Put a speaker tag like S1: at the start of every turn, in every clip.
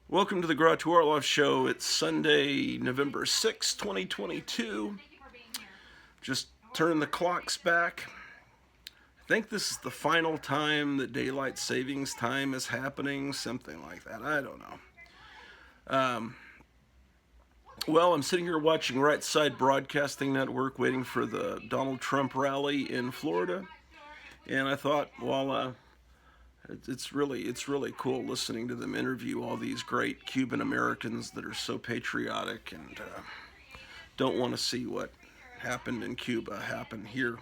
S1: Welcome to the Garage to Orloff Show. It's Sunday, November 6, 2022. Just turn the clocks back. I think this is the final time that daylight savings time is happening, something like that. I don't know. Well, I'm sitting here watching Right Side Broadcasting Network, waiting for the Donald Trump rally in Florida, and I thought, it's really cool listening to them interview all these great Cuban Americans that are so patriotic and don't want to see what happened in Cuba happen here.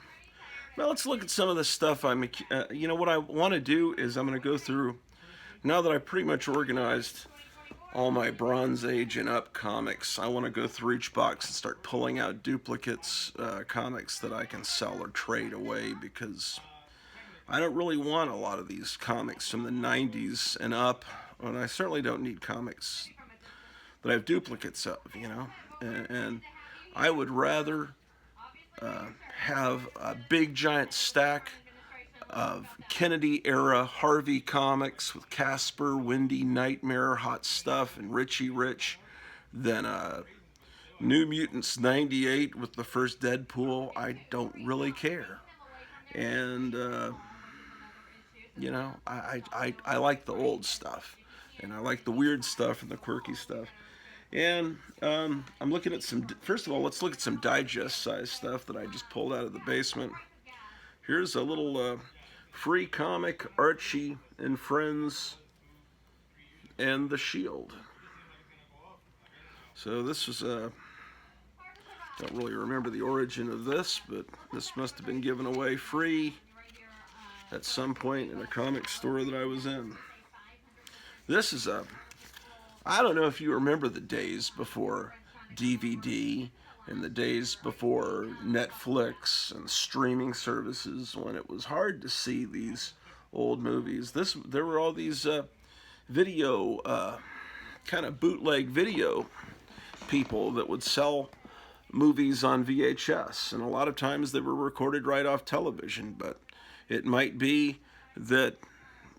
S1: Now let's look at some of the stuff what I want to do is I'm going to go through, now that I've pretty much organized all my Bronze Age and up comics. I want to go through each box and start pulling out duplicates, comics that I can sell or trade away, because I don't really want a lot of these comics from the 90s and up, and I certainly don't need comics that I have duplicates of. And I would rather have a big giant stack of Kennedy era Harvey comics with Casper, Windy, Nightmare, Hot Stuff, and Richie Rich than New Mutants 98 with the first Deadpool. I don't really care. And I like the old stuff, and I like the weird stuff and the quirky stuff. And I'm looking at first of all, let's look at some digest size stuff that I just pulled out of the basement. Here's a little free comic, Archie and Friends and the Shield. So this was don't really remember the origin of this, but this must have been given away free at some point in a comic store that I was in. This is I don't know if you remember the days before DVD and the days before Netflix and streaming services, when it was hard to see these old movies. There were all these video, kind of bootleg video people that would sell movies on VHS, and a lot of times they were recorded right off television. But it might be that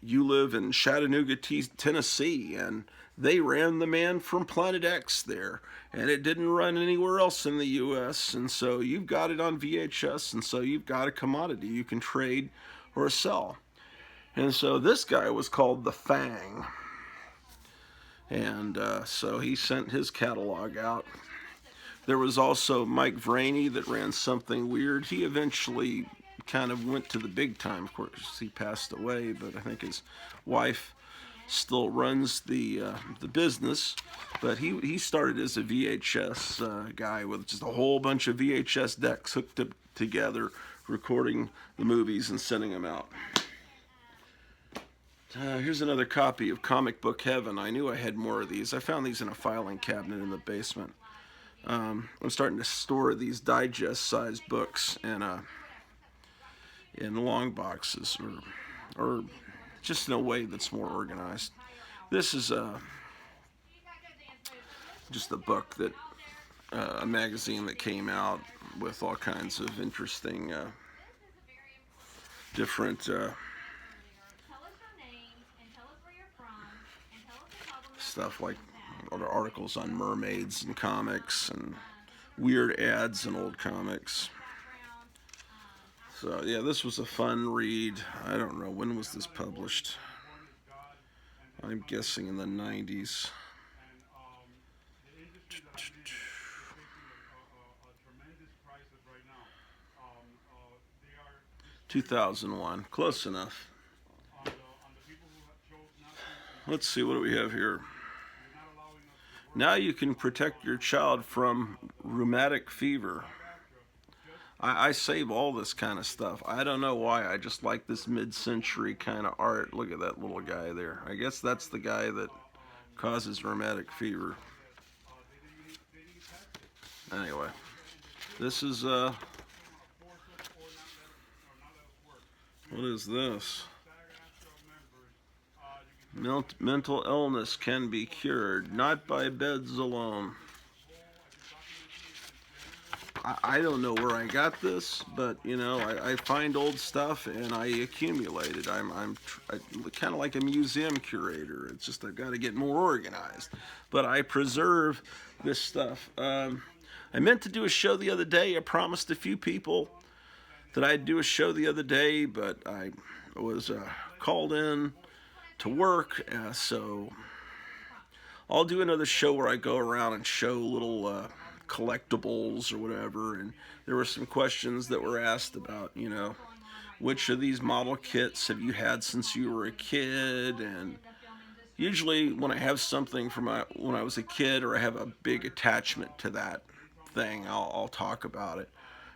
S1: you live in Chattanooga, Tennessee, and they ran The Man from Planet X there, and it didn't run anywhere else in the U.S., and so you've got it on VHS, and so you've got a commodity you can trade or sell. And so this guy was called the Fang, and so he sent his catalog out. There was also Mike Vraney that ran Something Weird. He eventually kind of went to the big time. Of course, he passed away, but I think his wife still runs the business. But he started as a VHS guy with just a whole bunch of VHS decks hooked up together, recording the movies and sending them out. Here's another copy of Comic Book Heaven. I knew I had more of these. I found these in a filing cabinet in the basement. I'm starting to store these digest-sized books in long boxes, or just in a way that's more organized. This is just a book that a magazine that came out with all kinds of interesting different stuff, like other articles on mermaids and comics and weird ads in old comics. So yeah, this was a fun read. I don't know, when was this published? I'm guessing in the 90s. 2001, close enough. Let's see, what do we have here? Now you can protect your child from rheumatic fever. I save all this kind of stuff. I don't know why. I just like this mid-century kind of art. Look at that little guy there. I guess that's the guy that causes rheumatic fever. Anyway, this is what is this? Mental illness can be cured, not by beds alone. I don't know where I got this, but you know, I find old stuff and I accumulate it. I'm kind of like a museum curator. It's just I've got to get more organized, but I preserve this stuff. I meant to do a show the other day. I promised a few people that I'd do a show the other day, but I was called in to work, so I'll do another show where I go around and show little collectibles or whatever. And there were some questions that were asked about, you know, which of these model kits have you had since you were a kid? And usually when I have something from when I was a kid, or I have a big attachment to that thing, I'll talk about it.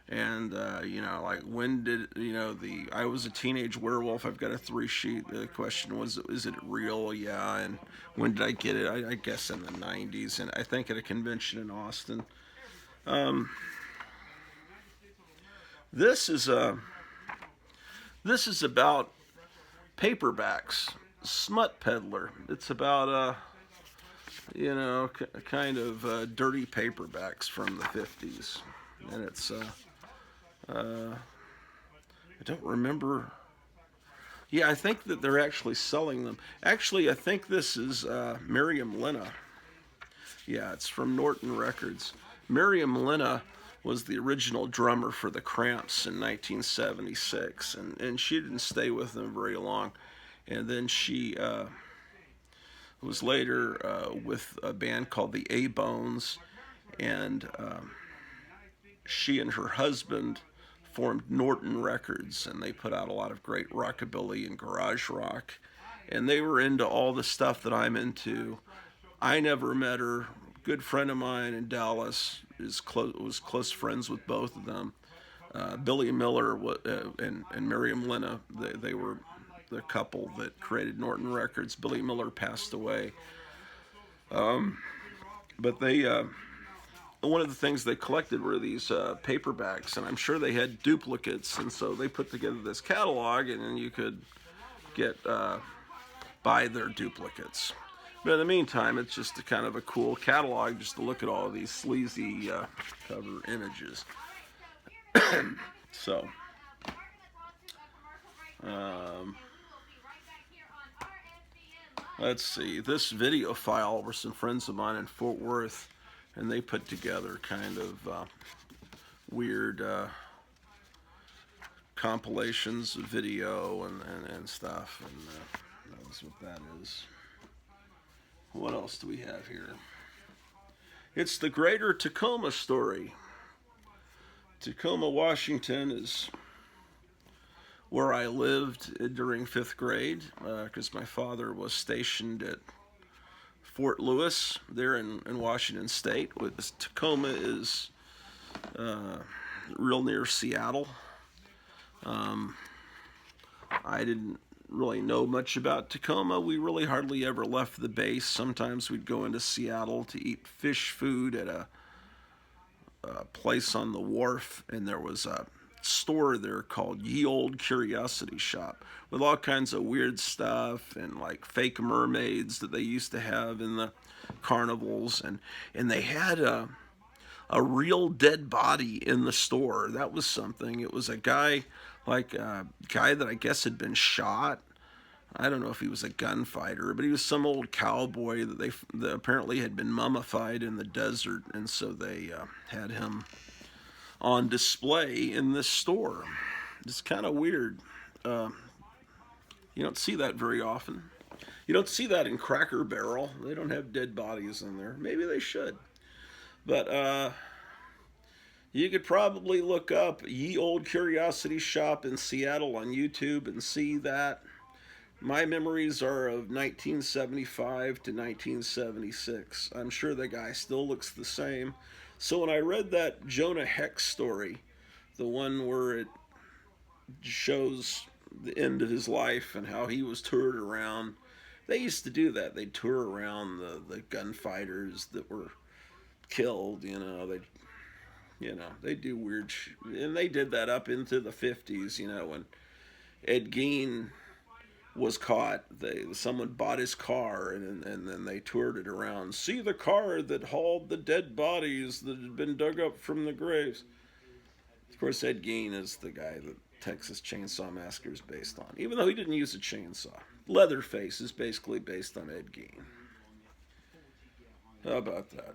S1: And you know, like, when did, you know, I was a teenage werewolf. I've got a 3-sheet. The question was, is it real? Yeah. And when did I get it? I guess in the 90s, and I think at a convention in Austin. This is about paperbacks. Smut Peddler. It's about you know, kind of dirty paperbacks from the 50s, and it's I don't remember. Yeah, I think that they're actually selling them. Actually, I think this is Miriam Lena. Yeah, it's from Norton Records. Miriam Lena was the original drummer for the Cramps in 1976, and she didn't stay with them very long. And then she was later with a band called the A-Bones, and she and her husband formed Norton Records, and they put out a lot of great rockabilly and garage rock, and they were into all the stuff that I'm into. I never met her. Good friend of mine in Dallas was close friends with both of them. Billy Miller and Miriam Lena, they were the couple that created Norton Records. Billy Miller passed away, but they one of the things they collected were these paperbacks, and I'm sure they had duplicates, and so they put together this catalog, and then you could buy their duplicates. But in the meantime, it's just a kind of a cool catalog just to look at all of these sleazy cover images. So, let's see. This video file were some friends of mine in Fort Worth, and they put together kind of weird compilations of video and stuff, and that's what that is. What else do we have here? It's the Greater Tacoma story. Tacoma, Washington is where I lived during 5th grade, because my father was stationed at Fort Lewis there in Washington State. Tacoma is real near Seattle. I didn't really know much about Tacoma. We really hardly ever left the base. Sometimes we'd go into Seattle to eat fish food at a place on the wharf, and there was a store there called Ye Old Curiosity Shop with all kinds of weird stuff and like fake mermaids that they used to have in the carnivals, and they had a real dead body in the store. That was something. It was a guy that I guess had been shot. I don't know if he was a gunfighter, but he was some old cowboy that apparently had been mummified in the desert, and so they had him on display in this store. It's kind of weird. You don't see that very often. You don't see that in Cracker Barrel. They don't have dead bodies in there. Maybe they should. But you could probably look up Ye Old Curiosity Shop in Seattle on YouTube and see that. My memories are of 1975 to 1976. I'm sure the guy still looks the same. So when I read that Jonah Hex story, the one where it shows the end of his life and how he was toured around, they used to do that. They'd tour around the gunfighters that were killed, they do weird and they did that up into the 50s, when Ed Gein was caught. Someone bought his car, and then they toured it around. See the car that hauled the dead bodies that had been dug up from the graves. Of course, Ed Gein is the guy that Texas Chainsaw Massacre is based on, even though he didn't use a chainsaw. Leatherface is basically based on Ed Gein. How about that?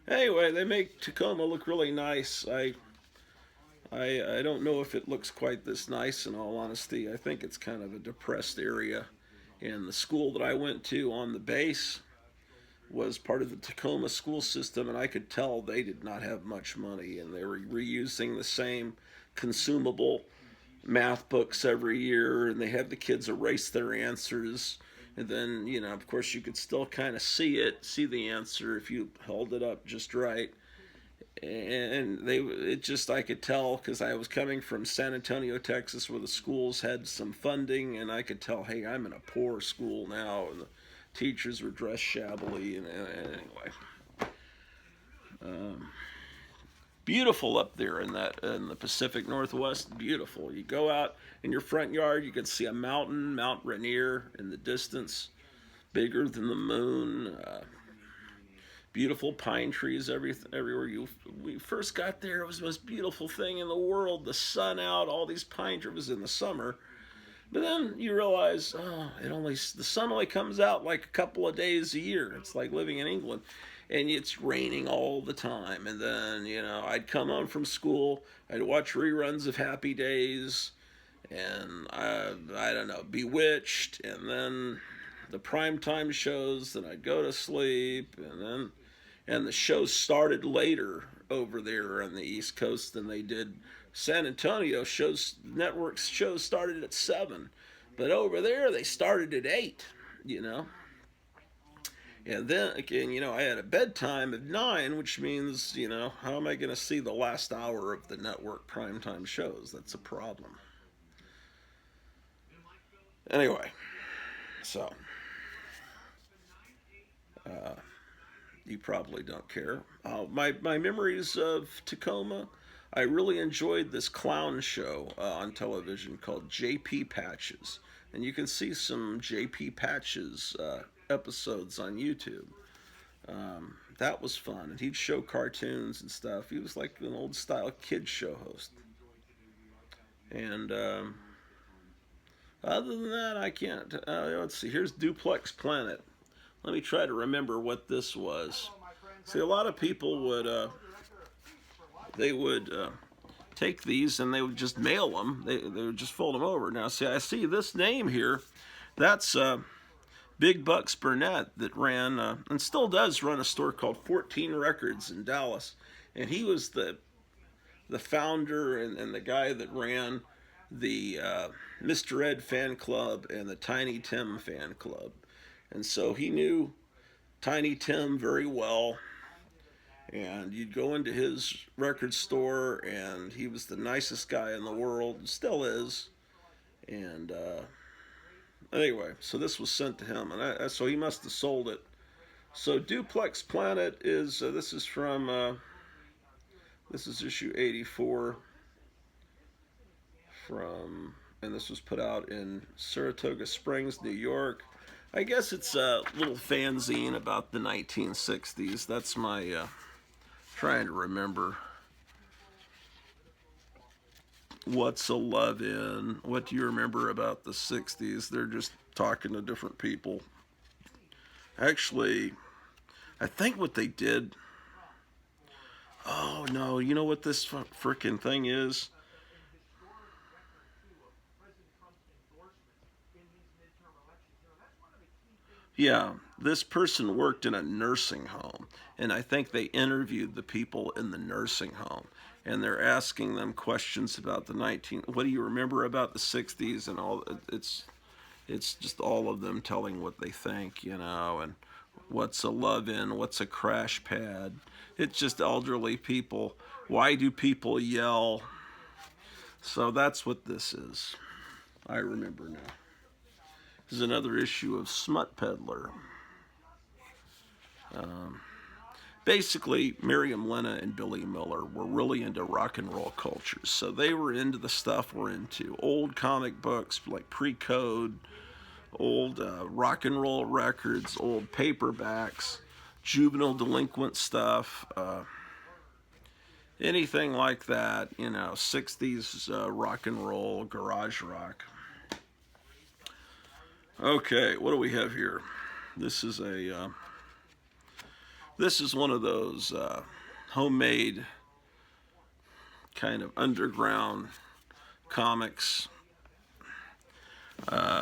S1: Anyway, they make Tacoma look really nice. I don't know if it looks quite this nice, in all honesty. I think it's kind of a depressed area. And the school that I went to on the base was part of the Tacoma school system, and I could tell they did not have much money, and they were reusing the same consumable math books every year, and they had the kids erase their answers. And then, of course, you could still kind of see the answer if you held it up just right. And I could tell, because I was coming from San Antonio, Texas, where the schools had some funding, and I could tell, hey, I'm in a poor school now, and the teachers were dressed shabbily, and anyway. Beautiful up there in the Pacific Northwest. Beautiful. You go out in your front yard, you can see a mountain, Mount Rainier, in the distance, bigger than the moon. Beautiful pine trees everywhere. We first got there, it was the most beautiful thing in the world. The sun out, all these pine trees. It was in the summer, but then you realize, the sun only comes out like a couple of days a year. It's like living in England, and it's raining all the time. And then I'd come home from school, I'd watch reruns of Happy Days, and I don't know, Bewitched, and then the primetime shows. Then I'd go to sleep, and the shows started later over there on the East Coast than they did San Antonio. Networks shows started at 7, but over there they started at 8. And then again, I had a bedtime of 9, which means how am I going to see the last hour of the network primetime shows? That's a problem. Anyway, so. You probably don't care. My memories of Tacoma, I really enjoyed this clown show on television called J.P. Patches. And you can see some J.P. Patches episodes on YouTube. That was fun. And he'd show cartoons and stuff. He was like an old style kid show host. And other than that, I can't. Let's see. Here's Duplex Planet. Let me try to remember what this was. See, a lot of people would take these and they would just mail them. They would just fold them over. Now, see, I see this name here. That's Big Bucks Burnett that ran and still does run a store called 14 Records in Dallas. And he was the founder and the guy that ran the Mr. Ed fan club and the Tiny Tim fan club. And so he knew Tiny Tim very well, and you'd go into his record store, and he was the nicest guy in the world, and still is. And anyway, so this was sent to him, and so he must have sold it. So Duplex Planet is, this is from, this is issue 84 and this was put out in Saratoga Springs, New York. I guess it's a little fanzine about the 1960s. That's my trying to remember. What's a Love In? What do you remember about the 60s? They're just talking to different people. Actually, I think what they did... Oh, no. You know what this frickin' thing is? Yeah, this person worked in a nursing home, and I think they interviewed the people in the nursing home, and they're asking them questions about what do you remember about the 60s and all. It's just all of them telling what they think, and what's a love in, what's a crash pad. It's just elderly people. Why do people yell? So that's what this is. I remember now. This is another issue of Smut Peddler. Basically, Miriam Lena and Billy Miller were really into rock and roll cultures. So they were into the stuff we're into. Old comic books like Pre-Code, old rock and roll records, old paperbacks, juvenile delinquent stuff. anything like that, you know, 60s rock and roll, garage rock. Okay, what do we have here? This is one of those homemade kind of underground comics.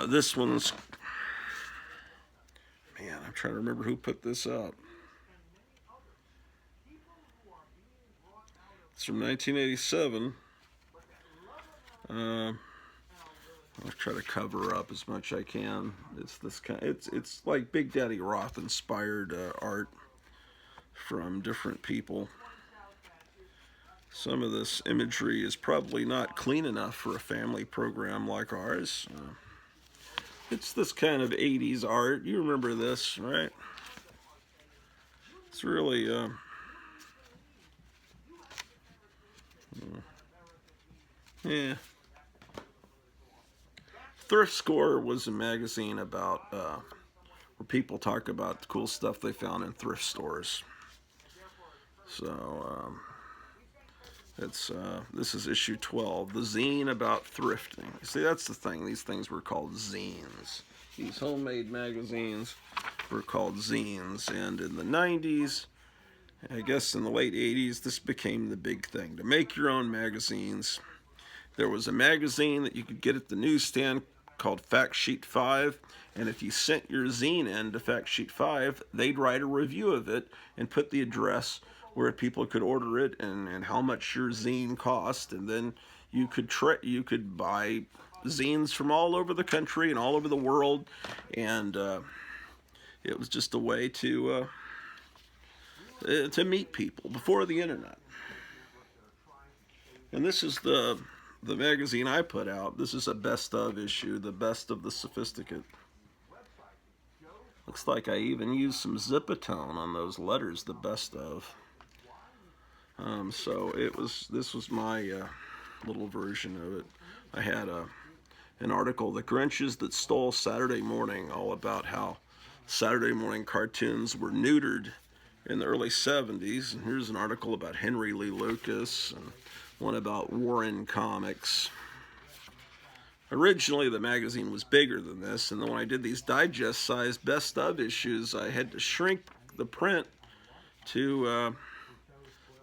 S1: This one's, man, I'm trying to remember who put this out. It's from 1987. I'll try to cover up as much as I can. It's this kind. It's like Big Daddy Roth inspired art from different people. Some of this imagery is probably not clean enough for a family program like ours. It's this kind of 80s art. You remember this, right? It's really yeah. Thrift Score was a magazine about where people talk about the cool stuff they found in thrift stores. So this is issue 12, the zine about thrifting. See, that's the thing. These things were called zines. These homemade magazines were called zines, and in the 90s, I guess in the late 80s, this became the big thing, to make your own magazines. There was a magazine that you could get at the newsstand called Fact Sheet 5, and if you sent your zine in to Fact Sheet 5, they'd write a review of it and put the address where people could order it and how much your zine cost, and then you could buy zines from all over the country and all over the world, and it was just a way to meet people before the internet. And this is the magazine I put out. This is a best of issue, the best of the sophisticate. Looks like I even used some zipatone on those letters, the best of. So this was my little version of it. I had an article, The Grinches That Stole Saturday Morning, all about how Saturday morning cartoons were neutered in the early 70s. And here's an article about Henry Lee Lucas, and one about Warren Comics. Originally, the magazine was bigger than this, and then when I did these digest-sized best of issues, I had to shrink the print to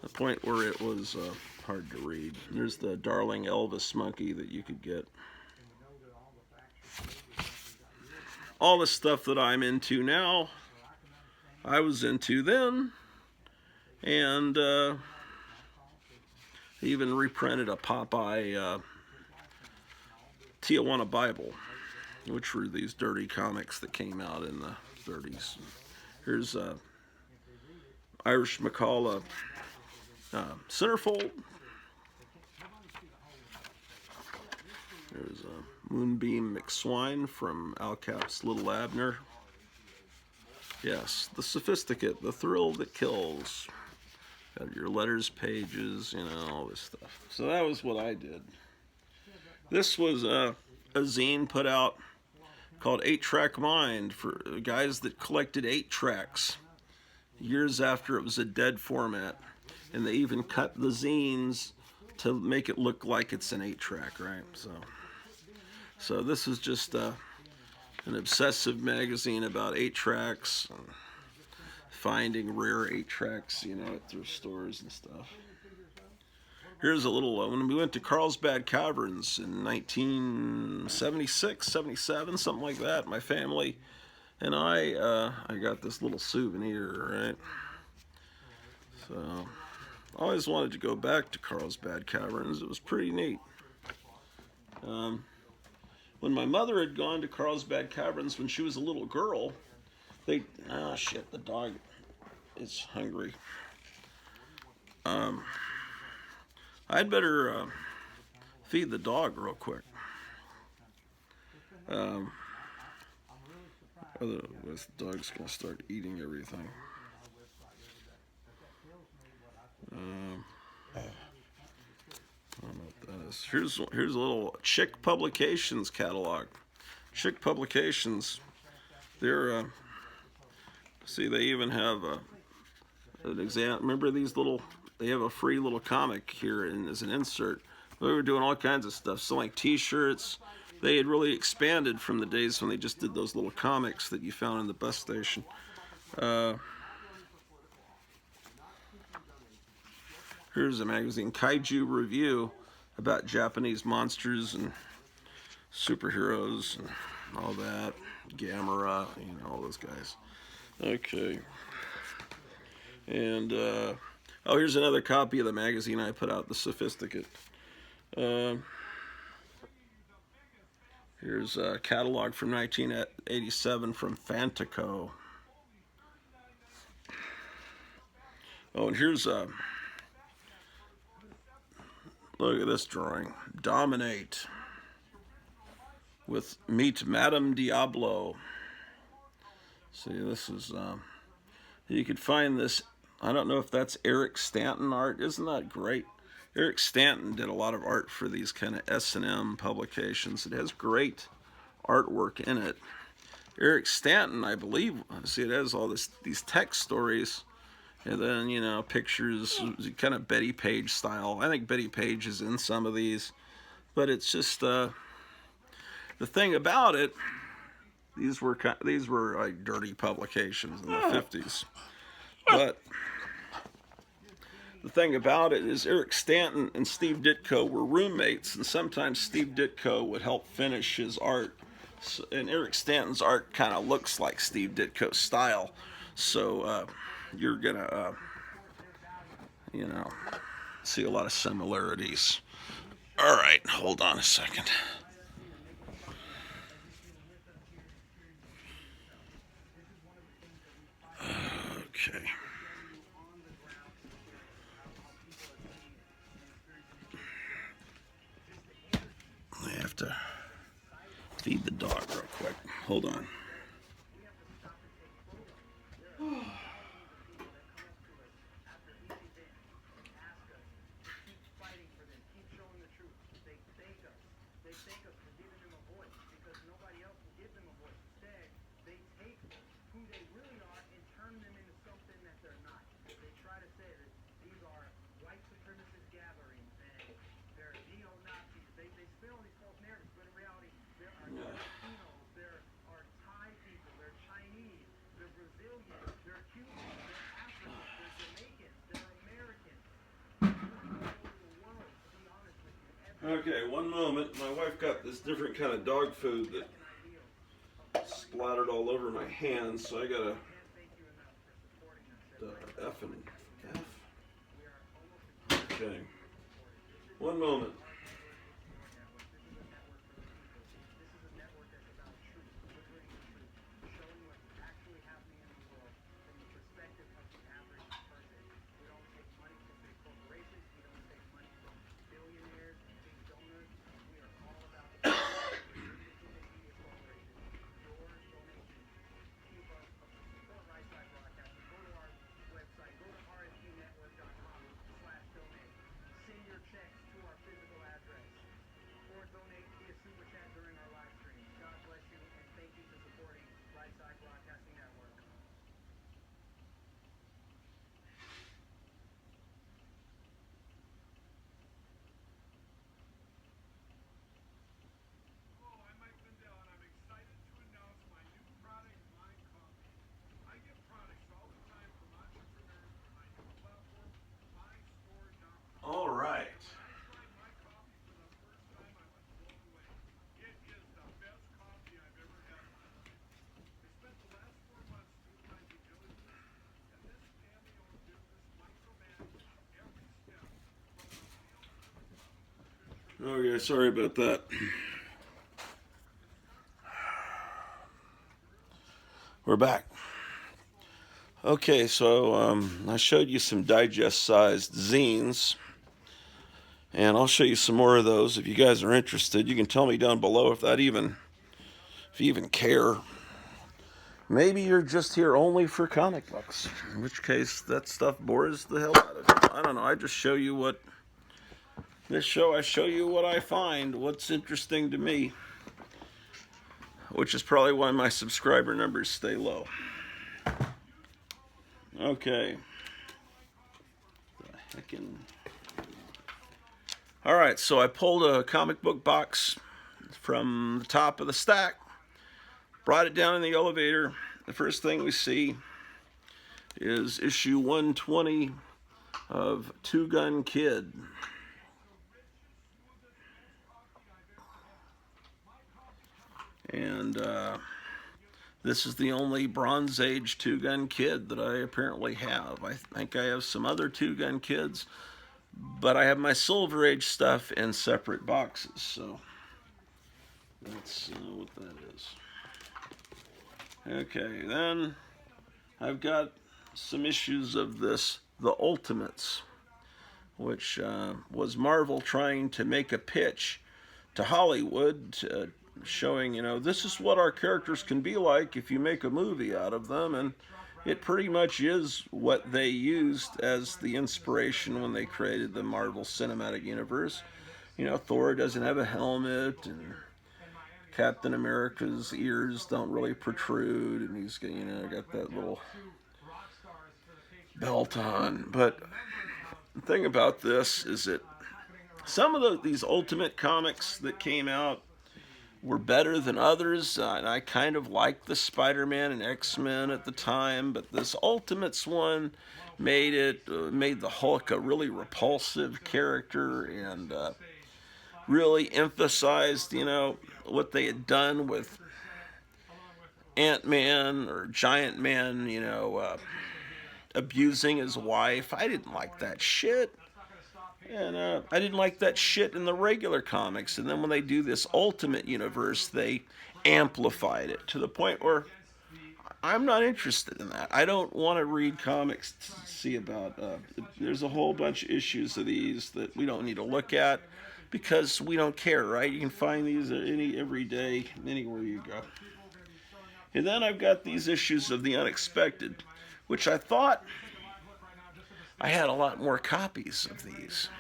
S1: the point where it was hard to read. There's the darling Elvis monkey that you could get. All the stuff that I'm into now, I was into then, and even reprinted a Popeye Tijuana Bible, which were these dirty comics that came out in the 30s. Here's Irish McCullough centerfold. There's Moonbeam McSwine from Al Cap's Little Abner. Yes, the sophisticate, the thrill that kills. Got your letters pages, you know, all this stuff. So that was what I did. This was a zine put out called 8-Track Mind for guys that collected 8-tracks years after it was a dead format. And they even cut the zines to make it look like it's an 8-track, right? So this is just an obsessive magazine about 8-tracks, and finding rare 8-tracks, you know, at thrift stores and stuff. Here's a little when we went to Carlsbad Caverns in 1976, 77, something like that. My family and I got this little souvenir, right? So I always wanted to go back to Carlsbad Caverns. It was pretty neat. When my mother had gone to Carlsbad Caverns when she was a little girl, the dog is hungry. I'd better feed the dog real quick. Otherwise the dog's going to start eating everything. I don't know what that is. Here's a little Chick Publications catalog. Chick Publications, they're see, they even have an exam. Remember these little they have a free little comic here as an insert. We were doing all kinds of stuff, selling T-shirts. They had really expanded from the days when they just did those little comics that you found in the bus station. Here's a magazine, Kaiju Review, about Japanese monsters and superheroes and all that. Gamera, all those guys. Okay. And, oh, here's another copy of the magazine I put out, The Sophisticate. Here's a catalog from 1987 from Fantico. Oh, and here's a... Look at this drawing. Dominate. With Meet Madame Diablo. See, this is... you could find this... I don't know if that's Eric Stanton art. Isn't that great? Eric Stanton did a lot of art for these kind of S&M publications. It has great artwork in it. Eric Stanton, I believe, see, it has all these text stories, and then, pictures, kind of Betty Page style. I think Betty Page is in some of these, but it's just, the thing about it, these were like dirty publications in the 50s. But the thing about it is Eric Stanton and Steve Ditko were roommates, and sometimes Steve Ditko would help finish his art. And Eric Stanton's art kind of looks like Steve Ditko's style. So you're going to, see a lot of similarities. All right, hold on a second. Okay. I have to feed the dog real quick. Hold on. Okay, one moment. My wife got this different kind of dog food that splattered all over my hands, so I gotta F and F. Okay, one moment. All right. Okay, sorry about that. We're back. Okay, so I showed you some digest-sized zines, and I'll show you some more of those if you guys are interested. You can tell me down below if you even care. Maybe you're just here only for comic books, in which case that stuff bores the hell out of you. I don't know. I just show you what this show. I show you what I find, what's interesting to me, which is probably why my subscriber numbers stay low. Okay. What the I can... Alright, so I pulled a comic book box from the top of the stack, brought it down in the elevator. The first thing we see is issue 120 of Two Gun Kid. And this is the only Bronze Age Two Gun Kid that I apparently have. I think I have some other Two Gun Kids, but I have my Silver Age stuff in separate boxes, so let's know what that is. Okay, then I've got some issues of this, The Ultimates, which was Marvel trying to make a pitch to Hollywood, showing, you know, this is what our characters can be like if you make a movie out of them, and it pretty much is what they used as the inspiration when they created the Marvel Cinematic Universe. You know, Thor doesn't have a helmet, and Captain America's ears don't really protrude, and he's, you know, got that little belt on. But the thing about this is that some of these Ultimate comics that came out were better than others, and I kind of liked the Spider-Man and X-Men at the time, but this Ultimates one made the Hulk a really repulsive character, and really emphasized, you know, what they had done with Ant-Man or Giant Man, you know, abusing his wife. I didn't like that shit. And I didn't like that shit in the regular comics. And then when they do this Ultimate Universe, they amplified it to the point where I'm not interested in that. I don't want to read comics to see about... there's a whole bunch of issues of these that we don't need to look at because we don't care, right? You can find these every day, anywhere you go. And then I've got these issues of The Unexpected, which I thought I had a lot more copies of these.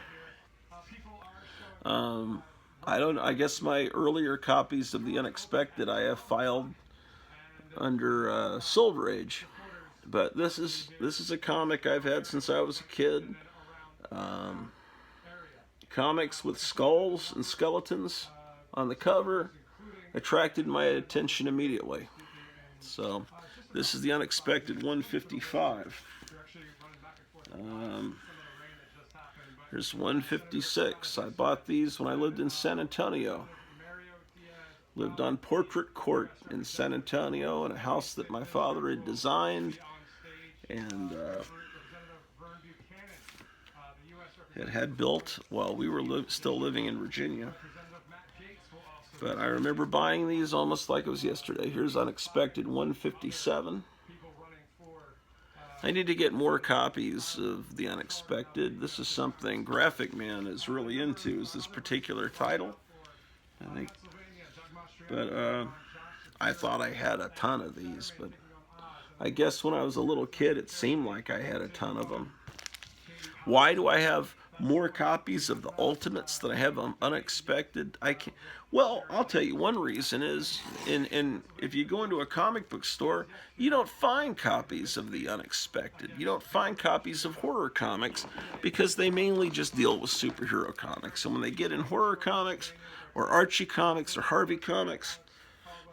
S1: I guess my earlier copies of The Unexpected I have filed under Silver Age, but this is a comic I've had since I was a kid. Comics with skulls and skeletons on the cover attracted my attention immediately. So this is The Unexpected 155. Here's 156. I bought these when I lived in San Antonio. Lived on Portrait Court in San Antonio in a house that my father had designed, and it had built while we were still living in Virginia. But I remember buying these almost like it was yesterday. Here's Unexpected 157. I need to get more copies of The Unexpected. This is something Graphic Man is really into, is this particular title, I think. But I thought I had a ton of these, but I guess when I was a little kid it seemed like I had a ton of them. Why do I have more copies of the Ultimates than I have Unexpected? Well, I'll tell you, one reason is, if you go into a comic book store, you don't find copies of the Unexpected. You don't find copies of horror comics because they mainly just deal with superhero comics. And when they get in horror comics, or Archie comics, or Harvey comics,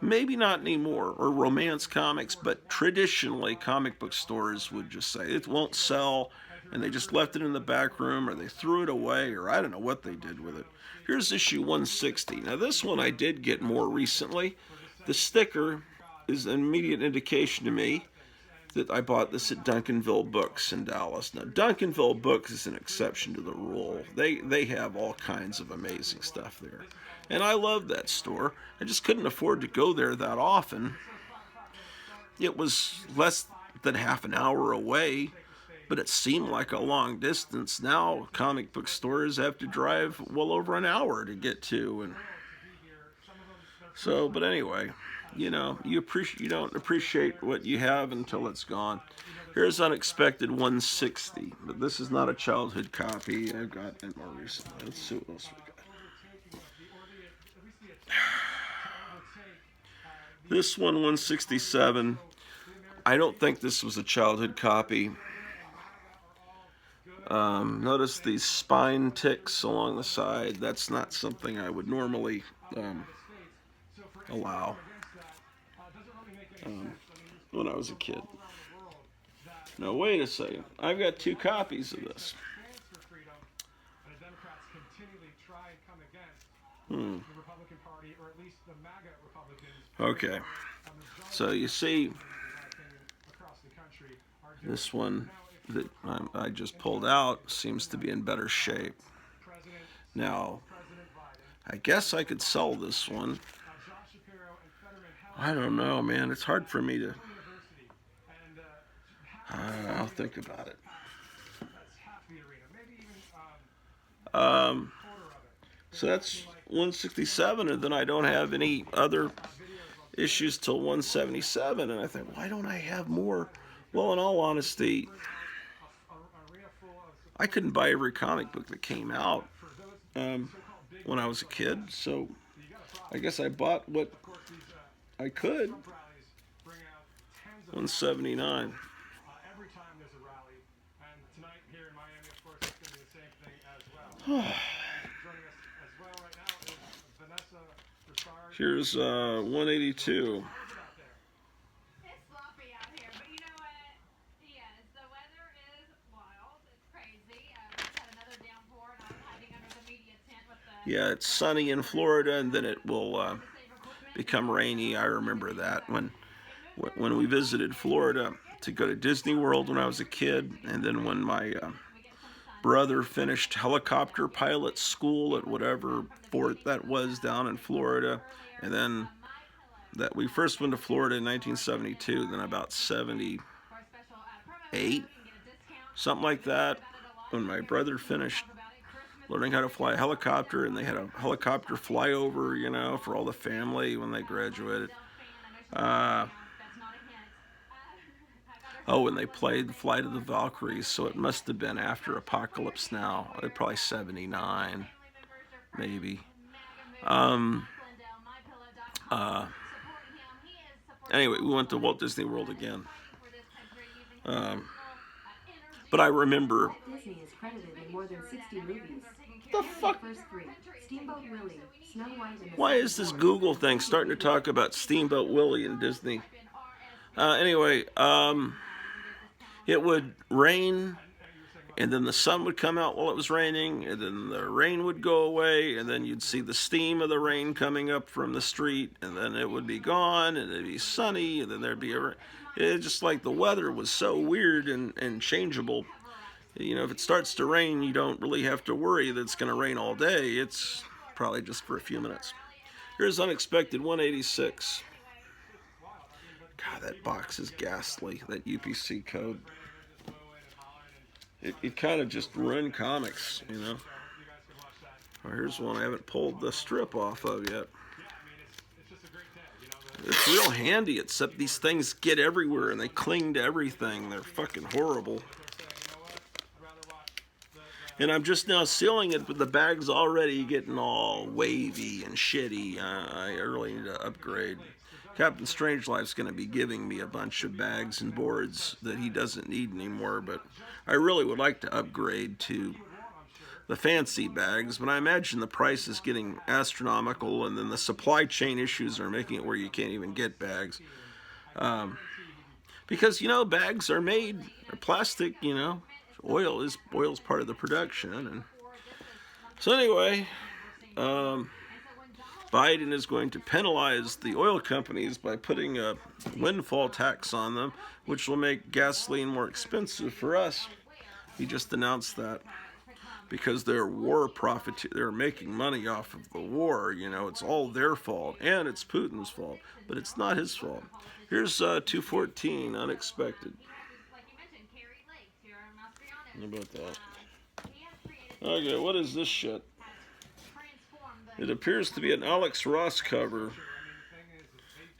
S1: maybe not anymore, or romance comics, but traditionally comic book stores would just say it won't sell, and they just left it in the back room, or they threw it away, or I don't know what they did with it. Here's issue 160. Now this one I did get more recently. The sticker is an immediate indication to me that I bought this at Duncanville Books in Dallas. Now Duncanville Books is an exception to the rule. They have all kinds of amazing stuff there. And I love that store. I just couldn't afford to go there that often. It was less than half an hour away, but it seemed like a long distance. Now comic book stores have to drive well over an hour to get to, and so. But anyway, you know, you don't appreciate what you have until it's gone. Here's Unexpected 160, but this is not a childhood copy. I've got it more recently. Let's see what else we got. This one, 167. I don't think this was a childhood copy. Notice these spine ticks along the side. That's not something I would normally allow when I was a kid. Now, wait a second. I've got 2 copies of this. Okay. So you see, this one that I just pulled out seems to be in better shape. Now, I guess I could sell this one. I don't know, man. It's hard for me to... I'll think about it. So that's 167, and then I don't have any other issues till 177, and I think, why don't I have more? Well, in all honesty, I couldn't buy every comic book that came out when I was a kid, so I guess I bought what I could. 179. Here's 182. Yeah, it's sunny in Florida, and then it will become rainy. I remember that when we visited Florida to go to Disney World when I was a kid, and then when my brother finished helicopter pilot school at whatever fort that was down in Florida, and then that we first went to Florida in 1972, then about 78, something like that, when my brother finished learning how to fly a helicopter, and they had a helicopter flyover, you know, for all the family when they graduated. Oh, and they played Flight of the Valkyries, so it must have been after Apocalypse Now. Probably 79, maybe. Anyway, we went to Walt Disney World again. But I remember...
S2: Disney is credited in more than 60 movies.
S1: The fuck?
S2: First 3, Steamboat Willie, Snow White and the
S1: Why is this Google thing starting to talk about Steamboat Willie and Disney? Anyway, it would rain, and then the sun would come out while it was raining, and then the rain would go away, and then you'd see the steam of the rain coming up from the street, and then it would be gone, and it'd be sunny, and then there'd be it's just like the weather was so weird and changeable. You know, if it starts to rain, you don't really have to worry that it's going to rain all day. It's probably just for a few minutes. Here's Unexpected 186. God, that box is ghastly, that UPC code. It kind of just ruined comics, you know. Well, here's one I haven't pulled the strip off of yet. It's real handy, except these things get everywhere and they cling to everything. They're fucking horrible. And I'm just now sealing it, but the bag's already getting all wavy and shitty. I really need to upgrade. Captain Strangelife's going to be giving me a bunch of bags and boards that he doesn't need anymore, but I really would like to upgrade to the fancy bags, but I imagine the price is getting astronomical, and then the supply chain issues are making it where you can't even get bags. Because, you know, bags are made, they're plastic, you know. Oil's part of the production. And so anyway, Biden is going to penalize the oil companies by putting a windfall tax on them, which will make gasoline more expensive for us. He just announced that because they're they're making money off of the war. You know, it's all their fault, and it's Putin's fault, but it's not his fault. Here's 214, Unexpected. How about that? Okay, what is this shit? It appears to be an Alex Ross cover.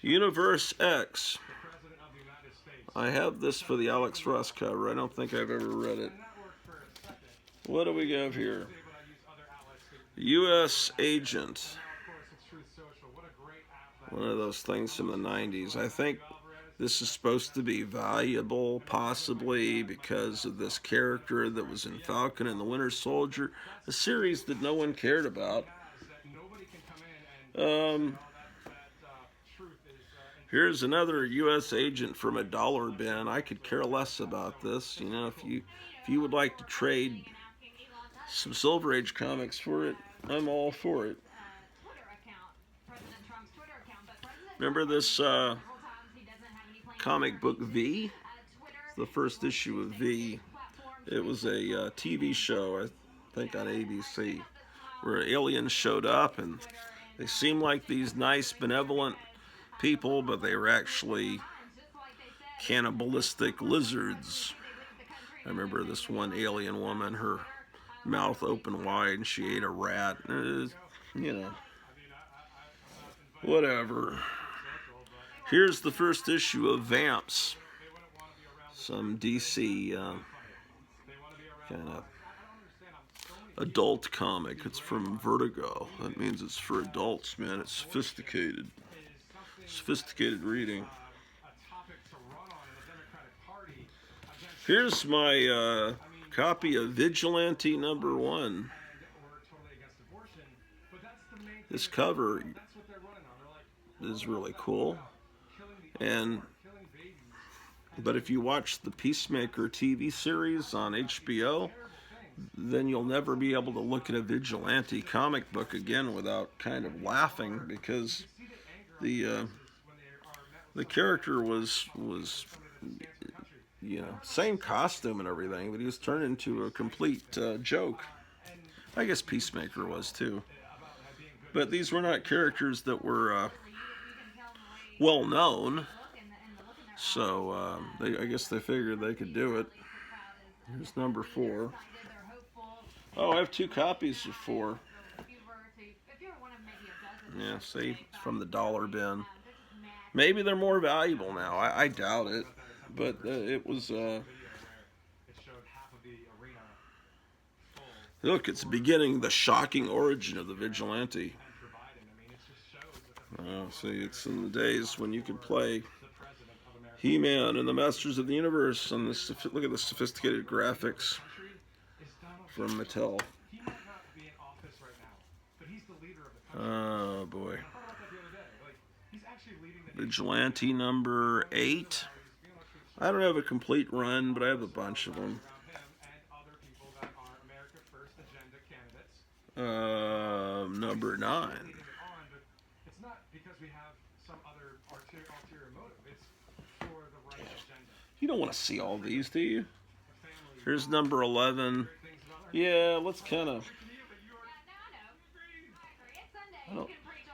S1: Universe X. I have this for the Alex Ross cover. I don't think I've ever read it. What do we have here? U.S. Agent. One of those things from the 90s. I think This is supposed to be valuable, possibly because of this character that was in Falcon and the Winter Soldier, a series that no one cared about. Um, Here's another U.S. agent from a dollar bin. I could care less about this. You know, if you would like to trade some Silver Age comics for it, I'm all for it. Remember this comic book V? It's the first issue of V. It was a TV show, I think on ABC, where aliens showed up and they seemed like these nice, benevolent people, but they were actually cannibalistic lizards. I remember this one alien woman, her mouth open wide, and she ate a rat. You know, whatever. Here's the first issue of Vamps, some DC kind of adult comic. It's from Vertigo. That means it's for adults, man. It's sophisticated. Sophisticated reading. Here's my copy of Vigilante #1. This cover is really cool. But if you watch the Peacemaker TV series on HBO, then you'll never be able to look at a Vigilante comic book again without kind of laughing, because the character was you know, same costume and everything, but he was turned into a complete joke. I guess Peacemaker was too. But these were not characters that were well known, so I guess they figured they could do it. Here's #4. Oh, I have 2 copies of 4. Yeah, see, it's from the dollar bin. Maybe they're more valuable now. I doubt it, but it was. Look, it's beginning the shocking origin of the Vigilante. See, it's in the days when you could play He-Man and the Masters of the Universe on this. Look at the sophisticated graphics from Mattel. Oh boy. Vigilante #8. I don't have a complete run, but I have a bunch of them. #9. You don't want to see all these, do you? Here's #11. Yeah, let's kind of.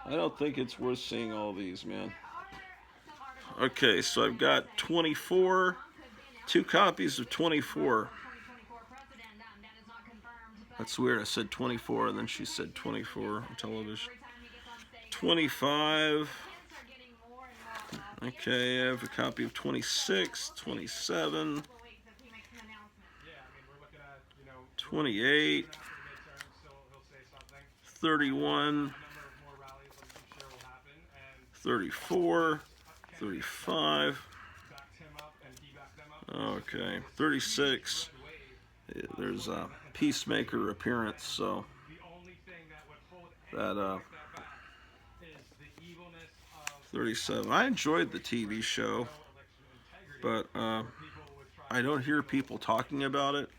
S1: I don't think it's worth seeing all these, man. Okay, so I've got 24, 2 copies of 24. That's weird. I said 24, and then she said 24 on television. 25. Okay, I have a copy of 26, 27, 28, 31, 34, 35. Okay, 36. There's a Peacemaker appearance, so that 37. I enjoyed the TV show, but I don't hear people talking about it.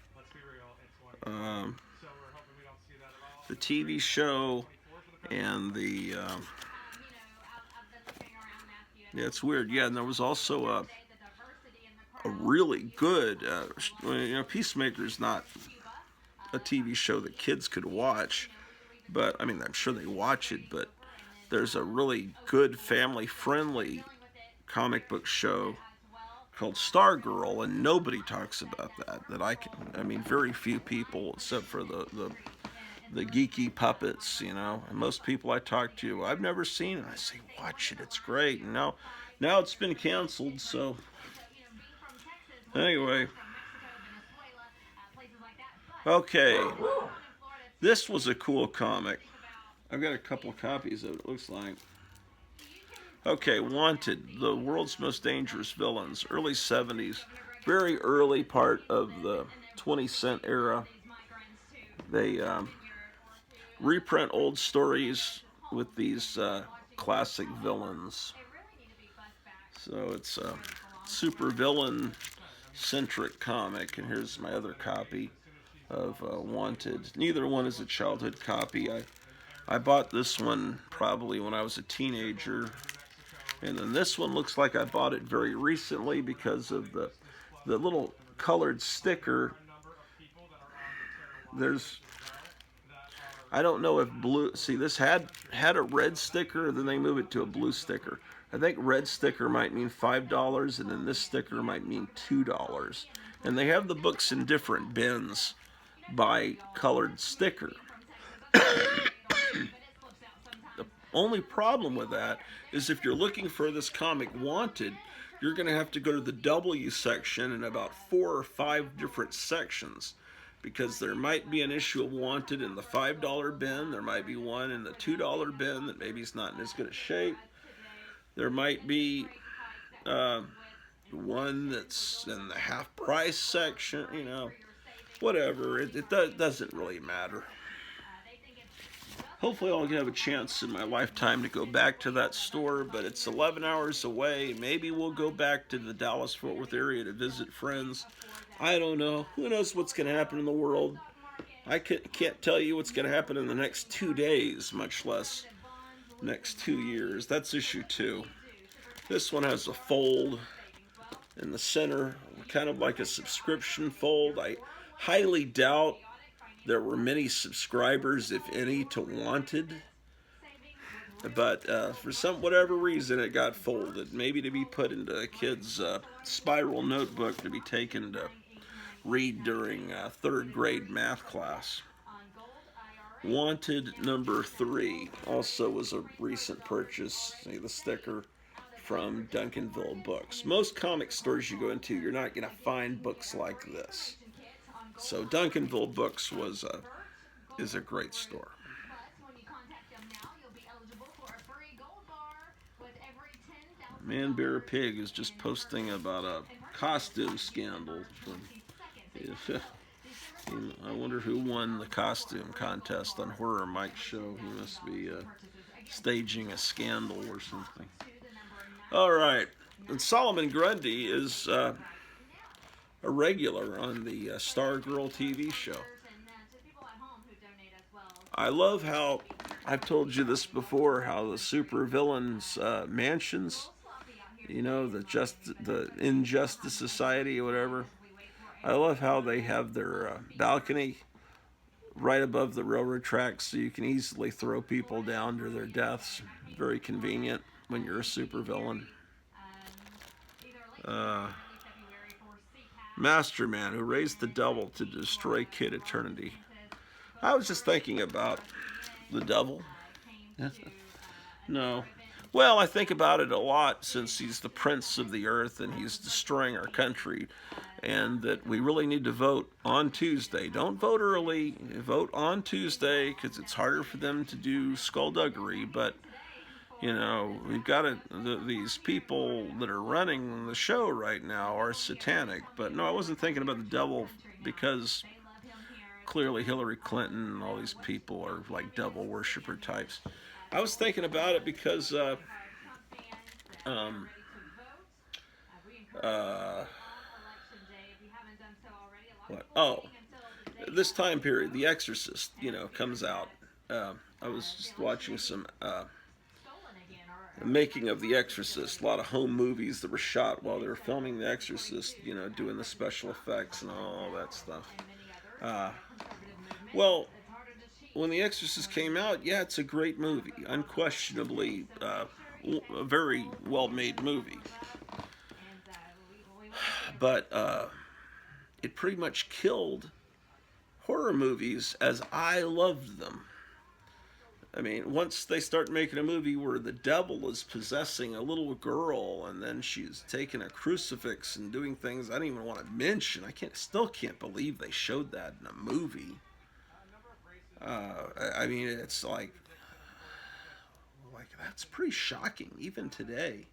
S1: The TV show and the yeah, it's weird. Yeah, and there was also a really good you know, Peacemaker's not a TV show that kids could watch, but I mean, I'm sure they watch it, but there's a really good family-friendly comic book show called Stargirl, and nobody talks about that I mean, very few people, except for the geeky puppets, you know. And most people I talk to, I've never seen it. I say, watch it, it's great. And now it's been canceled, so anyway. Okay, this was a cool comic. I've got a couple of copies of it, it looks like. Okay, Wanted, the world's most dangerous villains, early 70s, very early part of the 20 cent era. They reprint old stories with these classic villains. So it's a super villain centric comic. And here's my other copy of Wanted. Neither one is a childhood copy. I bought this one probably when I was a teenager. And then this one looks like I bought it very recently because of the little colored sticker. There's, I don't know if blue, see this had a red sticker, then they move it to a blue sticker. I think red sticker might mean $5 and then this sticker might mean $2. And they have the books in different bins by colored sticker. The only problem with that is if you're looking for this comic Wanted, you're going to have to go to the W section in about 4 or 5 different sections, because there might be an issue of Wanted in the $5 bin, there might be one in the $2 bin that maybe is not in as good a shape, there might be one that's in the half price section, whatever, it doesn't really matter. Hopefully I'll have a chance in my lifetime to go back to that store, but it's 11 hours away. Maybe we'll go back to the Dallas-Fort Worth area to visit friends. I don't know. Who knows what's going to happen in the world? I can't tell you what's going to happen in the next 2 days, much less next 2 years. That's issue 2. This one has a fold in the center, kind of like a subscription fold. I highly doubt there were many subscribers, if any, to Wanted. But for whatever reason, it got folded. Maybe to be put into a kid's spiral notebook to be taken to read during 3rd grade math class. Wanted number 3 also was a recent purchase. See the sticker from Duncanville Books. Most comic stores you go into, you're not going to find books like this. So Duncanville Books is a great store. Man Bear Pig is just posting about a costume scandal. I wonder who won the costume contest on Horror Mike's show. He must be staging a scandal or something. All right, and Solomon Grundy is a regular on the Stargirl TV show. I love how, I've told you this before, how the supervillains mansions, the Injustice Society or whatever, I love how they have their balcony right above the railroad tracks so you can easily throw people down to their deaths. Very convenient when you're a supervillain. Master Man, who raised the devil to destroy Kid Eternity. I was just thinking about the devil. No. Well, I think about it a lot since he's the prince of the earth and he's destroying our country, and that we really need to vote on Tuesday. Don't vote early. Vote on Tuesday because it's harder for them to do skullduggery, but we've got these people that are running the show right now are satanic. But no, I wasn't thinking about the devil because clearly Hillary Clinton and all these people are like devil worshiper types. I was thinking about it because this time period, The Exorcist, comes out. I was just watching some making of The Exorcist, a lot of home movies that were shot while they were filming The Exorcist, doing the special effects and all that stuff. Well, when The Exorcist came out, yeah, it's a great movie. Unquestionably, a very well-made movie. But it pretty much killed horror movies as I loved them. I mean, once they start making a movie where the devil is possessing a little girl and then she's taking a crucifix and doing things I don't even want to mention. Still can't believe they showed that in a movie. I mean, it's like like, that's pretty shocking, even today.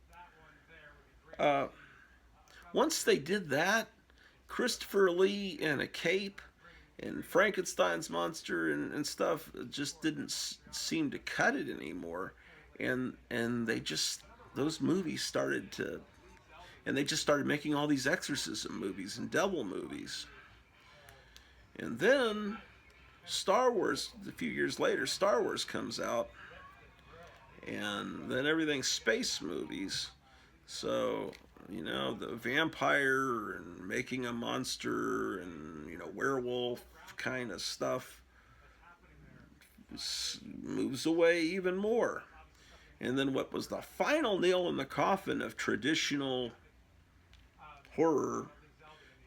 S1: Uh, Once they did that, Christopher Lee in a cape and Frankenstein's monster and stuff just didn't seem to cut it anymore, and they just those movies started to and they just started making all these exorcism movies and devil movies, and then Star Wars a few years later, Star Wars comes out, and then everything's space movies. So, the vampire and making a monster and, werewolf kind of stuff moves away even more. And then what was the final nail in the coffin of traditional horror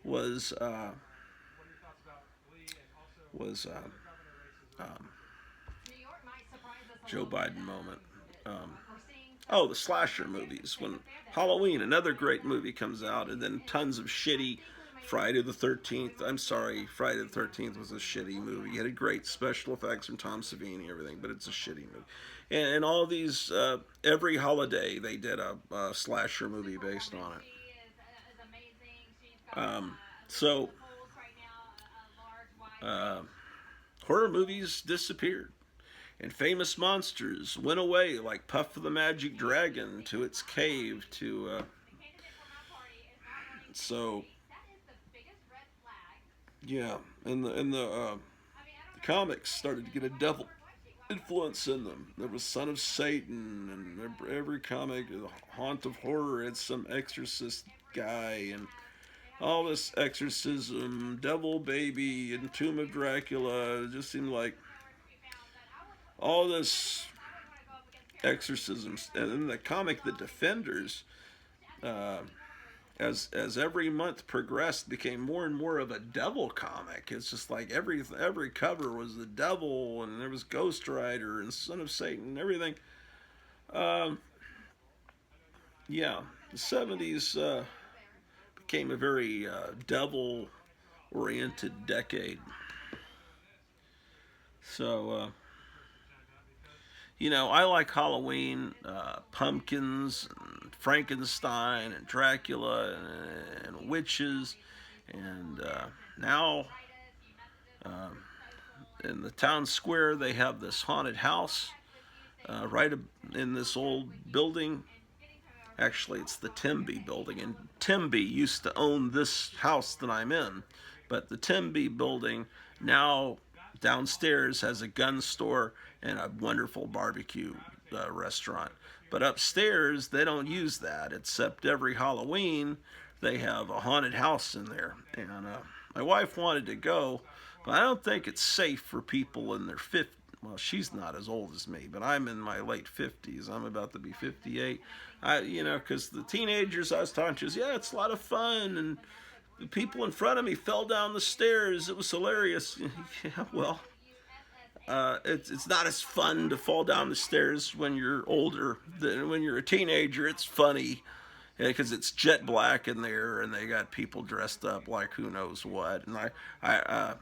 S1: was was Joe Biden moment. The slasher movies. When Halloween, another great movie comes out, and then tons of shitty Friday the 13th. I'm sorry, Friday the 13th was a shitty movie. It had great special effects from Tom Savini and everything, but it's a shitty movie. And all these, every holiday, they did a slasher movie based on it. So, horror movies disappeared. And famous monsters went away, like Puff the Magic Dragon to its cave. Yeah, and the comics started to get a devil influence in them. There was Son of Satan, and every comic, Haunt of Horror, had some exorcist guy, and all this exorcism, Devil Baby, and Tomb of Dracula. It just seemed like all this exorcisms, and in the comic The Defenders, as every month progressed, became more and more of a devil comic. It's just like every cover was the devil, and there was Ghost Rider and Son of Satan and everything. Yeah, the 70s became a very devil-oriented decade. So, I like Halloween, pumpkins, and Frankenstein, and Dracula, and witches, and now in the town square they have this haunted house right in this old building. Actually, it's the Timby building, and Timby used to own this house that I'm in, but the Timby building now downstairs has a gun store and a wonderful barbecue restaurant. But upstairs, they don't use that, except every Halloween, they have a haunted house in there. And my wife wanted to go, but I don't think it's safe for people in their 50s. Well, she's not as old as me, but I'm in my late 50s. I'm about to be 58. Because the teenagers I was talking to, yeah, it's a lot of fun, and the people in front of me fell down the stairs. It was hilarious. Yeah, well, it's not as fun to fall down the stairs when you're older than when you're a teenager. It's funny because it's jet black in there, and they got people dressed up like who knows what. And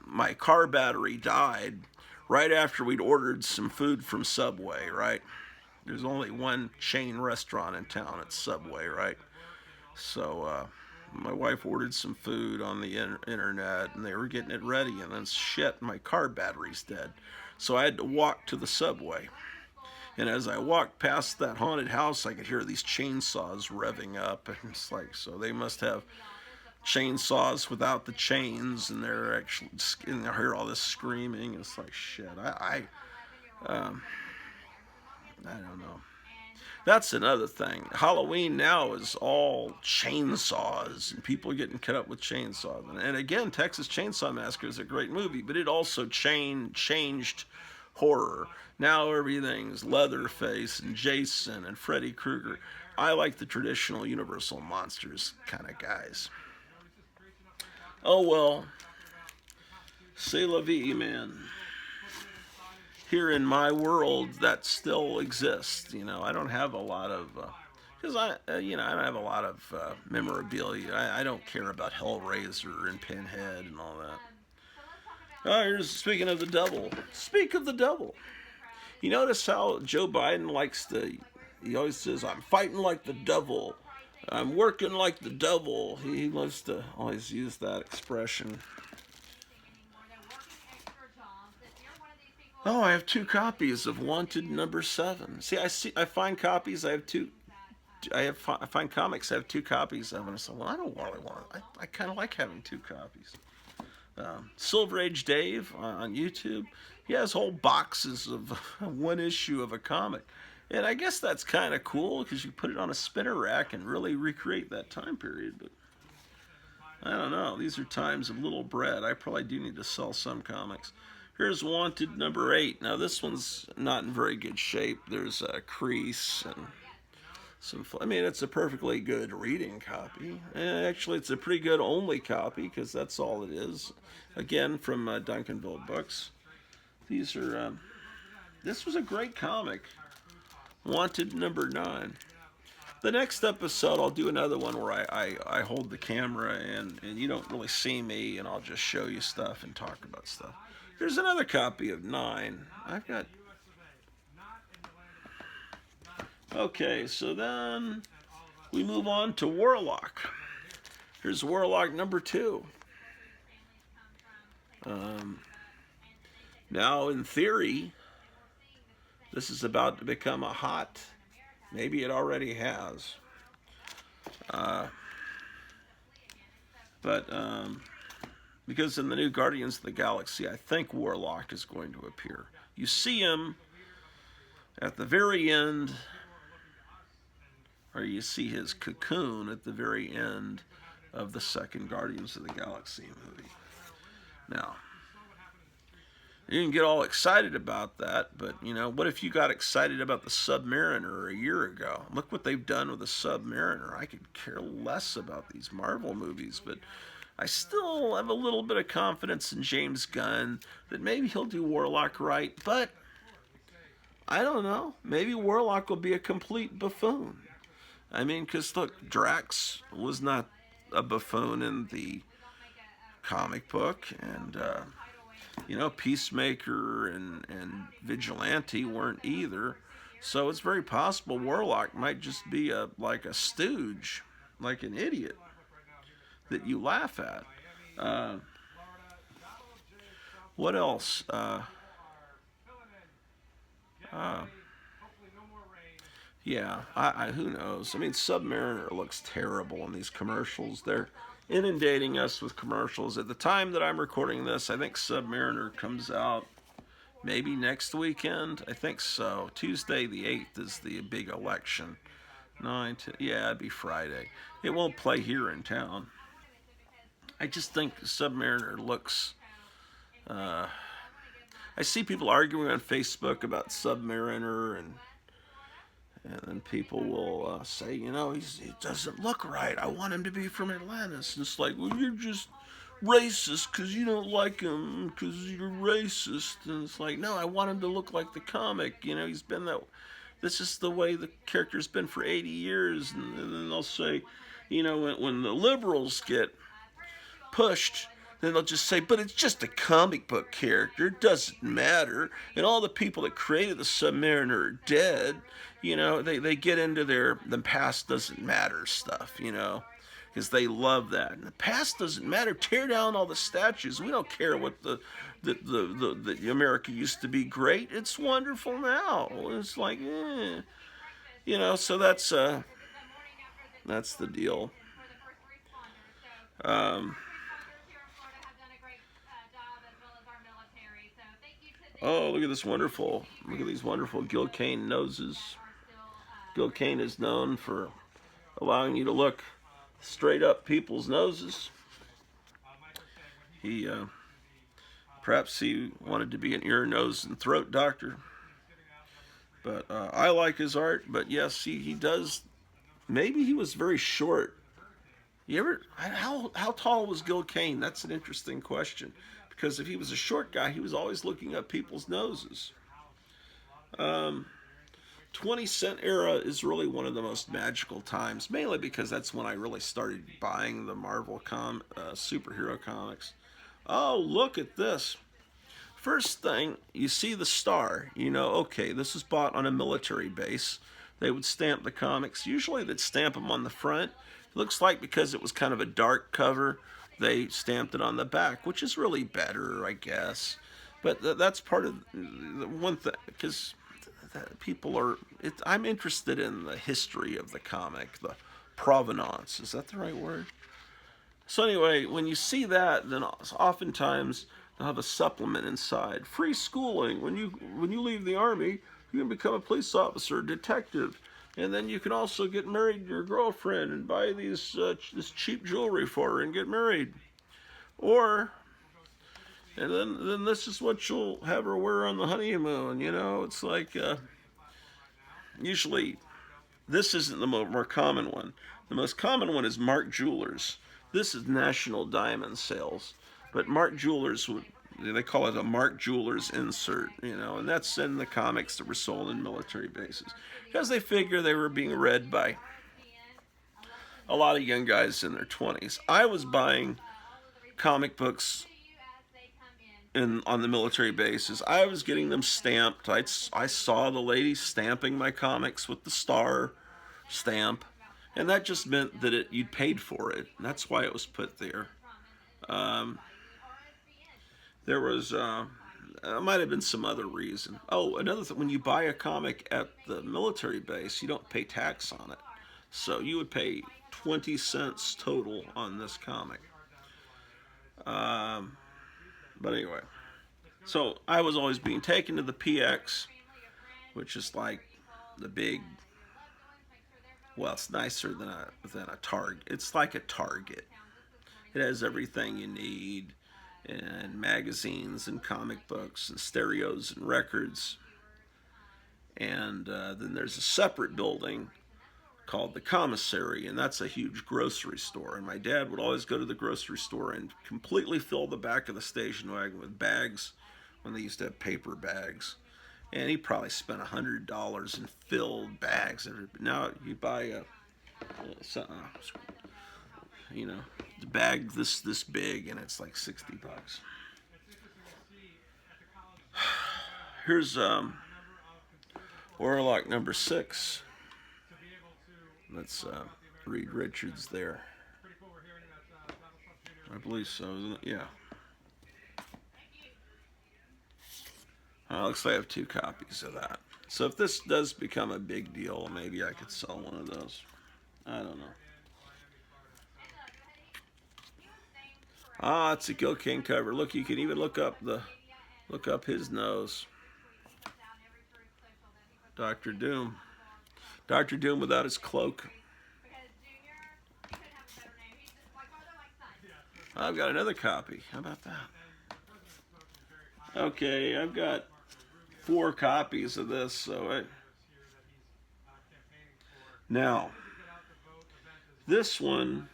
S1: my car battery died right after we'd ordered some food from Subway. Right, there's only one chain restaurant in town. It's Subway, right? So my wife ordered some food on the internet, and they were getting it ready, and then shit, my car battery's dead. So I had to walk to the Subway. And as I walked past that haunted house, I could hear these chainsaws revving up. And it's like, so they must have chainsaws without the chains, and they're actually, and I hear all this screaming. It's like, shit, I don't know. That's another thing. Halloween now is all chainsaws, and people getting cut up with chainsaws. And again, Texas Chainsaw Massacre is a great movie, but it also changed horror. Now everything's Leatherface and Jason and Freddy Krueger. I like the traditional Universal Monsters kind of guys. Oh well, c'est la vie, man. Here in my world, that still exists. I don't have a lot of, because I don't have a lot of memorabilia. I don't care about Hellraiser and Pinhead and all that. Oh, here's speaking of the devil. Speak of the devil. You notice how Joe Biden likes to, he always says, I'm fighting like the devil. I'm working like the devil. He loves to always use that expression. Oh, I have 2 copies of Wanted #7. I find copies. I have two. I find comics. I have 2 copies of, and I say, well, I don't really want. I kind of like having 2 copies. Silver Age Dave on YouTube, he has whole boxes of one issue of a comic, and I guess that's kind of cool because you put it on a spinner rack and really recreate that time period. But I don't know. These are times of little bread. I probably do need to sell some comics. Here's Wanted #8. Now this one's not in very good shape. There's a crease and I mean, it's a perfectly good reading copy. Actually, it's a pretty good only copy because that's all it is. Again, from Duncanville Books. These are. This was a great comic. Wanted #9. The next episode, I'll do another one where I hold the camera and you don't really see me, and I'll just show you stuff and talk about stuff. Here's another copy of 9. I've got. Okay, so then we move on to Warlock. Here's Warlock #2. Now, in theory, this is about to become a hot, maybe it already has. But because in the new Guardians of the Galaxy, I think Warlock is going to appear. You see him at the very end, or you see his cocoon at the very end of the second Guardians of the Galaxy movie. Now, you can get all excited about that, but, you know, what if you got excited about the Submariner a year ago? Look what they've done with the Submariner. I could care less about these Marvel movies, but I still have a little bit of confidence in James Gunn that maybe he'll do Warlock right, but I don't know. Maybe Warlock will be a complete buffoon. I mean, because look, Drax was not a buffoon in the comic book, and you know, Peacemaker and Vigilante weren't either. So it's very possible Warlock might just be like a stooge, like an idiot that you laugh at. What else? Yeah, who knows? I mean, Submariner looks terrible in these commercials. They're inundating us with commercials. At the time that I'm recording this, I think Submariner comes out maybe next weekend. I think so. Tuesday the 8th is the big election. Yeah, it'd be Friday. It won't play here in town. I just think Submariner looks... I see people arguing on Facebook about Submariner, and then people will say, you know, he doesn't look right. I want him to be from Atlantis. And it's like, well, you're just racist because you don't like him because you're racist. And it's like, no, I want him to look like the comic. You know, he's been that. This is the way the character's been for 80 years. And then they'll say, you know, when the liberals get pushed, then they'll just say, but it's just a comic book character. It doesn't matter. And all the people that created the Submariner are dead. You know, they get into the past doesn't matter stuff, you know, because they love that. And the past doesn't matter. Tear down all the statues. We don't care what the America used to be great. It's wonderful now. It's like, you know, so that's the deal. Oh, look at these wonderful Gil Kane noses. Gil Kane is known for allowing you to look straight up people's noses. Perhaps he wanted to be an ear, nose, and throat doctor. But I like his art. But yes, he does. Maybe he was very short. How tall was Gil Kane? That's an interesting question. Because if he was a short guy, he was always looking up people's noses. 20-cent era is really one of the most magical times, mainly because that's when I really started buying the Marvel superhero comics. Oh, look at this. First thing, you see the star. You know, okay, this is bought on a military base. They would stamp the comics. Usually they'd stamp them on the front. It looks like because it was kind of a dark cover, they stamped it on the back, which is really better, I guess. But that's part of the one thing, because people are. I'm interested in the history of the comic, the provenance. Is that the right word? So anyway, when you see that, then oftentimes they'll have a supplement inside. Free schooling. When you leave the army, you can become a police officer, detective, and then you can also get married to your girlfriend and buy this cheap jewelry for her and get married. Or and then this is what you'll have her wear on the honeymoon. You know, it's like usually this isn't the more common one. The most common one is Mark Jewelers. This is National Diamond Sales, but Mark Jewelers they call it a Mark Jewelers insert, you know, and that's in the comics that were sold in military bases because they figure they were being read by a lot of young guys in their 20s. I was buying comic books on the military bases. I was getting them stamped. I saw the lady stamping my comics with the star stamp, and that just meant that you'd paid for it. And that's why it was put there. There was might have been some other reason. Oh, another thing: when you buy a comic at the military base, you don't pay tax on it, so you would pay 20 cents total on this comic. But anyway, so I was always being taken to the PX, which is like the big. Well, it's nicer than a Target. It's like a Target. It has everything you need, and magazines and comic books and stereos and records. And then there's a separate building called the commissary, and that's a huge grocery store. And my dad would always go to the grocery store and completely fill the back of the station wagon with bags when they used to have paper bags. And he probably spent $100 in filled bags. Now you buy the bag this big, and it's like $60. Here's Orlock number 6. That's Reed Richards there. I believe so, isn't it? Yeah. Looks like I have 2 copies of that. So if this does become a big deal, maybe I could sell one of those. I don't know. It's a Gil Kane cover. Look, you can even look up his nose. Dr. Doom. Dr. Doom without his cloak. I've got another copy. How about that? Okay, I've got 4 copies of this, so now this one,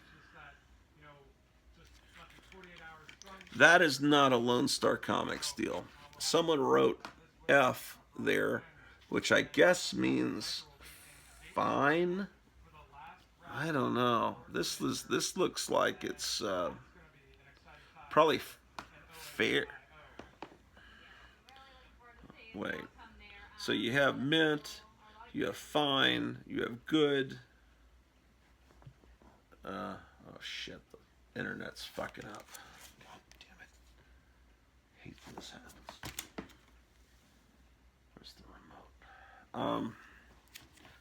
S1: that is not a Lone Star Comics deal. Someone wrote F there, which I guess means fine. I don't know. This looks like it's probably fair. Wait. So you have mint, you have fine, you have good. Oh shit, the internet's fucking up. God damn it. I hate when this happens. Where's the remote?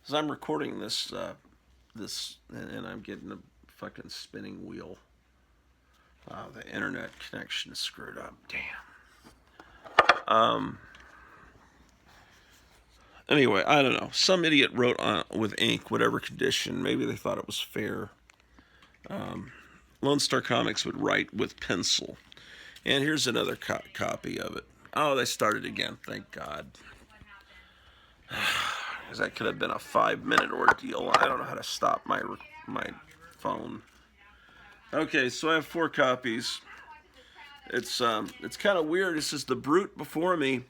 S1: As I'm recording this, and I'm getting a fucking spinning wheel. The internet connection is screwed up. Damn. Anyway, I don't know. Some idiot wrote on with ink, whatever condition. Maybe they thought it was fair. Lone Star Comics would write with pencil. And here's another copy of it. Oh, they started again. Thank God. Because that could have been a 5-minute ordeal. I don't know how to stop my phone. Okay, so I have 4 copies. It's kind of weird. This is the Brute before me,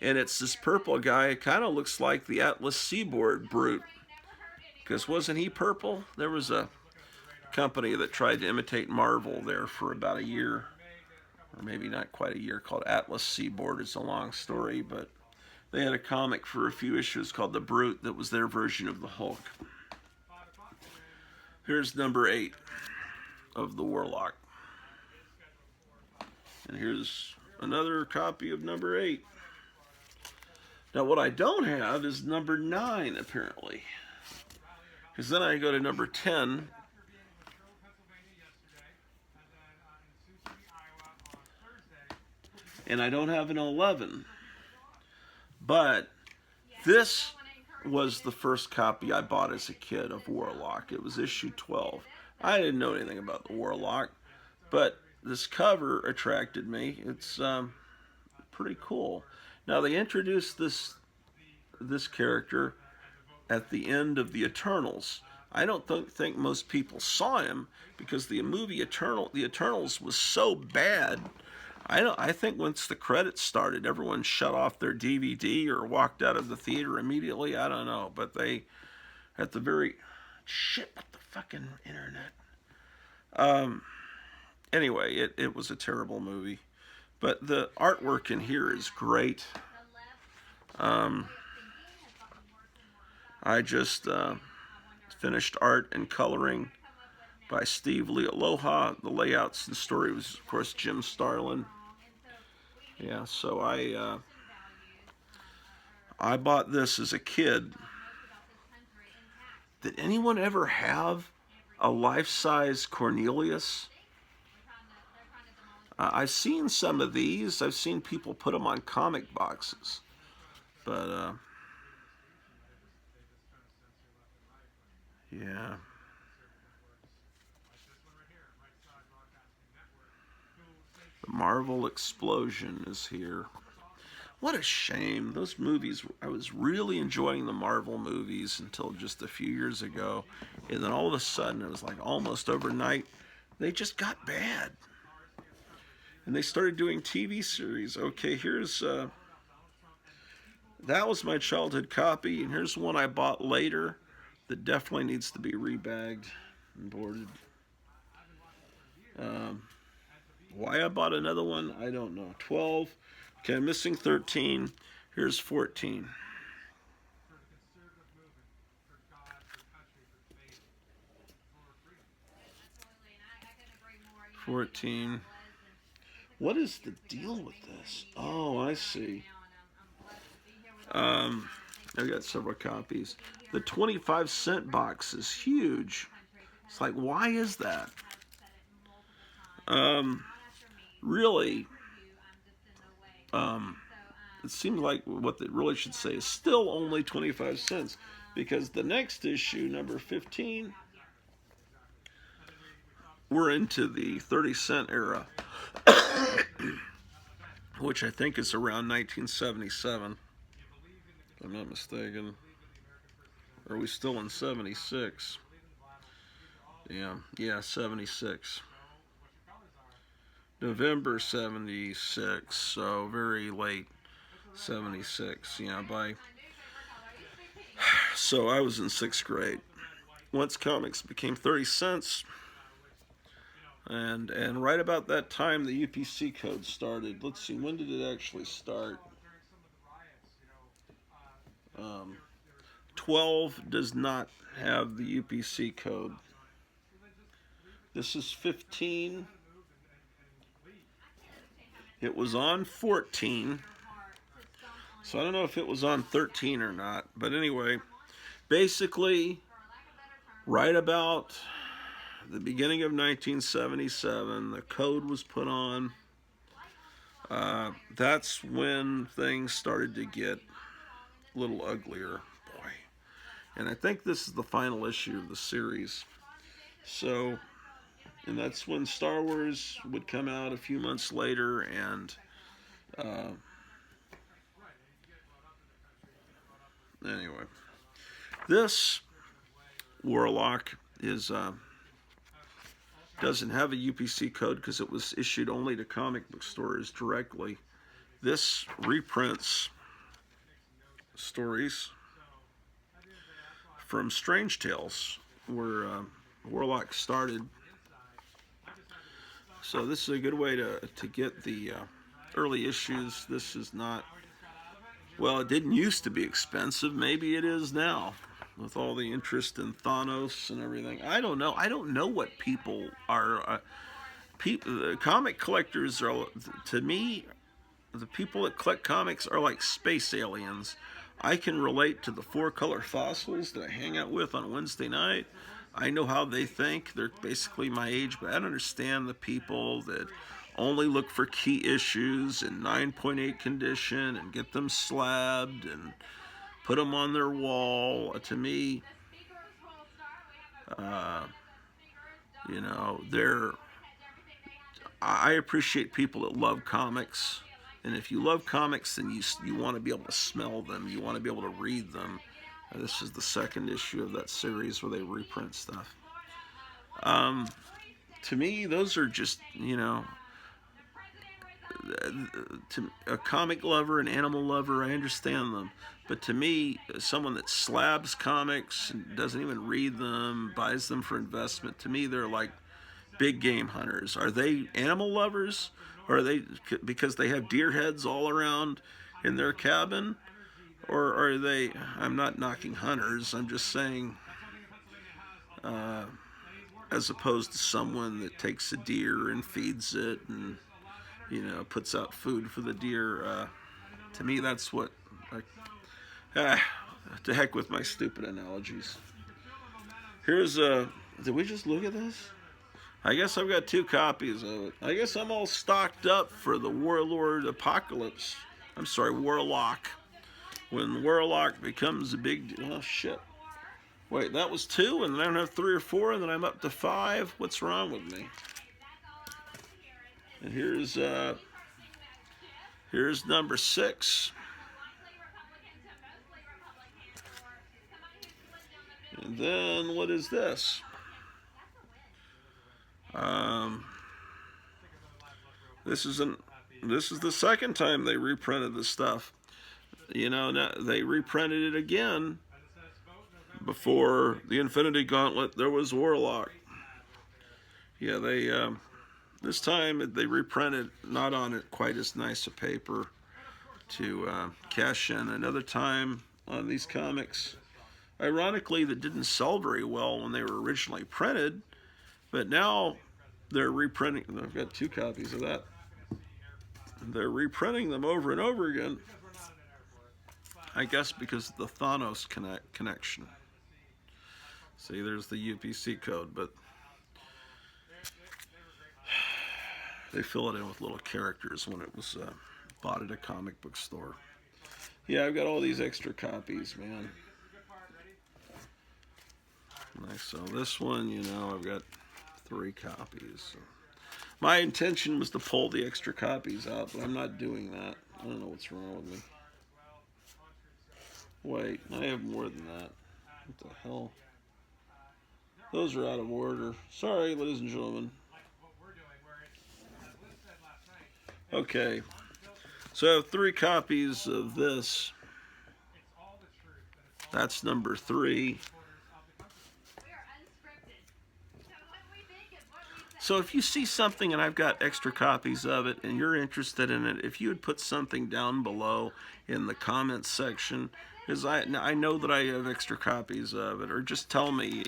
S1: and it's this purple guy. It kind of looks like the Atlas Seaboard Brute, because wasn't he purple? There was a company that tried to imitate Marvel there for about a year. or maybe not quite a year, called Atlas Seaboard. It's a long story, but they had a comic for a few issues called The Brute that was their version of the Hulk. Here's number 8 of the Warlock. And here's another copy of number 8. Now, what I don't have is number 9, apparently. Because then I go to number 10. And I don't have an 11. But this was the first copy I bought as a kid of Warlock. It was issue 12. I didn't know anything about the Warlock, but this cover attracted me. It's pretty cool. Now, they introduced this character at the end of the Eternals. I don't think most people saw him because the movie The Eternals was so bad. I think once the credits started, everyone shut off their DVD or walked out of the theater immediately. I don't know, but they at the very shit with the fucking internet. Anyway, it was a terrible movie, but the artwork in here is great. I just finished art and coloring by Steve Lealoha. The layouts and story was, of course, Jim Starlin. Yeah, so I bought this as a kid. Did anyone ever have a life-size Cornelius? I've seen some of these. I've seen people put them on comic boxes. But, yeah. The Marvel Explosion is here. What a shame. Those movies, I was really enjoying the Marvel movies until just a few years ago. And then all of a sudden, it was like almost overnight, they just got bad. And they started doing TV series. Okay, here's, that was my childhood copy. And here's one I bought later that definitely needs to be rebagged and boarded. Why I bought another one, I don't know. 12. Okay, I'm missing 13. Here's 14. 14. What is the deal with this? Oh, I see. I've got several copies. The 25-cent box is huge. It's like, why is that? Really, it seems like what they really should say is still only 25 cents, because the next issue, number 15, we're into the 30-cent era, which I think is around 1977, if I'm not mistaken. Or are we still in 76? Yeah, 76. November 76, so very late 76. So I was in 6th grade. Once comics became 30 cents, and right about that time the UPC code started. Let's see, when did it actually start? 12 does not have the UPC code. This is 15. It was on 14. So I don't know if it was on 13 or not. But anyway, basically, right about the beginning of 1977, the code was put on. That's when things started to get a little uglier. Boy. And I think this is the final issue of the series. So, and that's when Star Wars would come out a few months later, and anyway, this Warlock is doesn't have a UPC code because it was issued only to comic book stores directly. This reprints stories from Strange Tales, where Warlock started. So this is a good way to get the early issues. This is not, well, it didn't used to be expensive. Maybe it is now with all the interest in Thanos and everything. I don't know. I don't know what people are. People, comic collectors are, to me, the people that collect comics are like space aliens. I can relate to the four color fossils that I hang out with on Wednesday night. I know how they think. They're basically my age, but I don't understand the people that only look for key issues in 9.8 condition and get them slabbed and put them on their wall. To me, uh, they're. I appreciate people that love comics, and if you love comics, then you want to be able to smell them. You want to be able to read them. This is the second issue of that series where they reprint stuff. To me, those are just, to a comic lover, an animal lover, I understand them. But to me, someone that slabs comics and doesn't even read them, buys them for investment, to me, they're like big game hunters. Are they animal lovers? Or are they because they have deer heads all around in their cabin? Or are they, I'm not knocking hunters, I'm just saying, as opposed to someone that takes a deer and feeds it and, puts out food for the deer. To me, that's what, to heck with my stupid analogies. Here's, did we just look at this? I guess I've got 2 copies of it. I guess I'm all stocked up for the Warlord Apocalypse. I'm sorry, Warlock. When Warlock becomes a big, oh shit. Wait, that was 2, and then I don't have 3 or 4, and then I'm up to 5. What's wrong with me? And here's number 6. And then what is this? This is the second time they reprinted this stuff. Now they reprinted it again. Before the Infinity Gauntlet, there was Warlock. Yeah, this time they reprinted, not on it quite as nice a paper to cash in. Another time on these comics, ironically, that didn't sell very well when they were originally printed, but now they're reprinting. I've got 2 copies of that. They're reprinting them over and over again. I guess because of the Thanos connection. See, there's the UPC code, but they fill it in with little characters when it was bought at a comic book store. Yeah, I've got all these extra copies, man. Nice. So this one, I've got 3 copies. So my intention was to pull the extra copies out, but I'm not doing that. I don't know what's wrong with me. Wait, I have more than that. What the hell? Those are out of order. Sorry, ladies and gentlemen. Okay. So I have 3 copies of this. That's number 3. So if you see something and I've got extra copies of it and you're interested in it, if you would put something down below in the comments section, because I know that I have extra copies of it, or just tell me,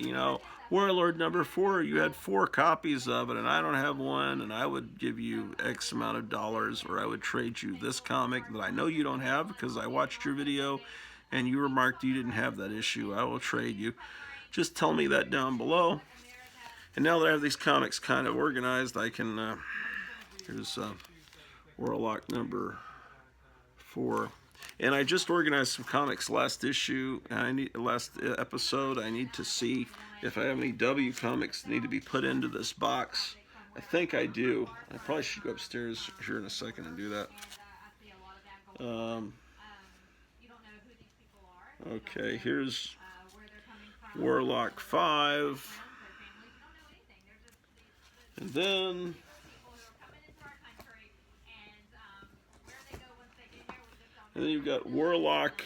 S1: Warlord number 4, you had 4 copies of it and I don't have one, and I would give you X amount of dollars, or I would trade you this comic that I know you don't have because I watched your video and you remarked you didn't have that issue. I will trade you. Just tell me that down below. And now that I have these comics kind of organized, I can, here's Warlock number 4. And I just organized some comics last episode. I need to see if I have any W comics that need to be put into this box. I think I do. I probably should go upstairs here in a second and do that. Okay, here's Warlock 5. And then you've got Warlock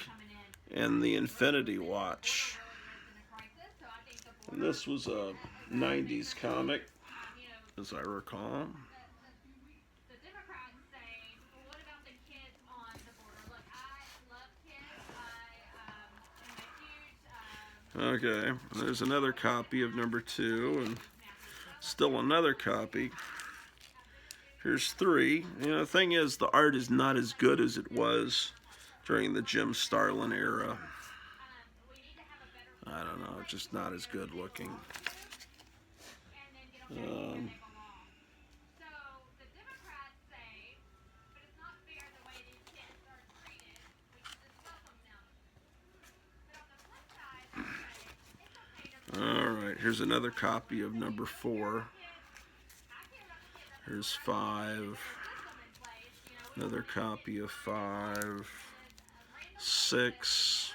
S1: and the Infinity Watch. And this was a 90s comic, as I recall. Okay, there's another copy of number 2, and still another copy. Here's 3. You know, the thing is, the art is not as good as it was during the Jim Starlin era. I don't know, it's just not as good looking. Um, all right, here's another copy of number 4. Here's 5. Another copy of 5. 6.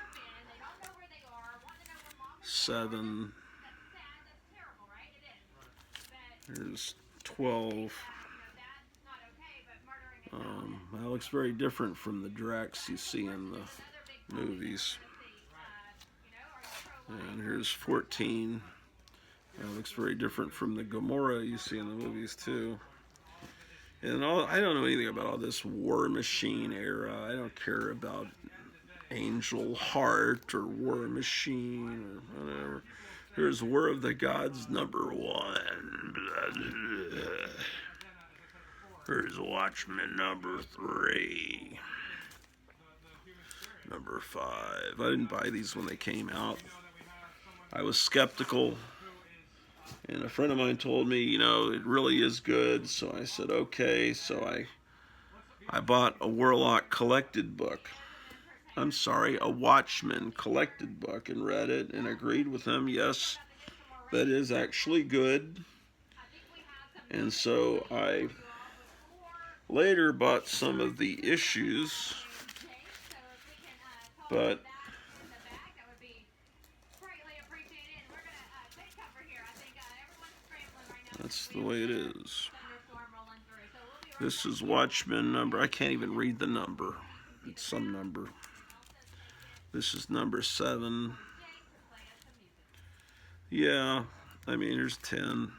S1: 7. Here's 12. That looks very different from the Drax you see in the movies. And here's 14. That looks very different from the Gamora you see in the movies too. And I don't know anything about all this War Machine era. I don't care about Angel Heart or War Machine or whatever. Here's War of the Gods number 1. Here's Watchmen number 3. Number 5. I didn't buy these when they came out. I was skeptical. And a friend of mine told me, you know, it really is good. So I said, okay. So I bought a Warlock collected book. I'm sorry, a Watchmen collected book, and read it and agreed with him. Yes, that is actually good. And so I later bought some of the issues, but that's the way it is. This is Watchmen number, I can't even read the number. It's some number. This is number 7. Yeah, I mean, here's 10.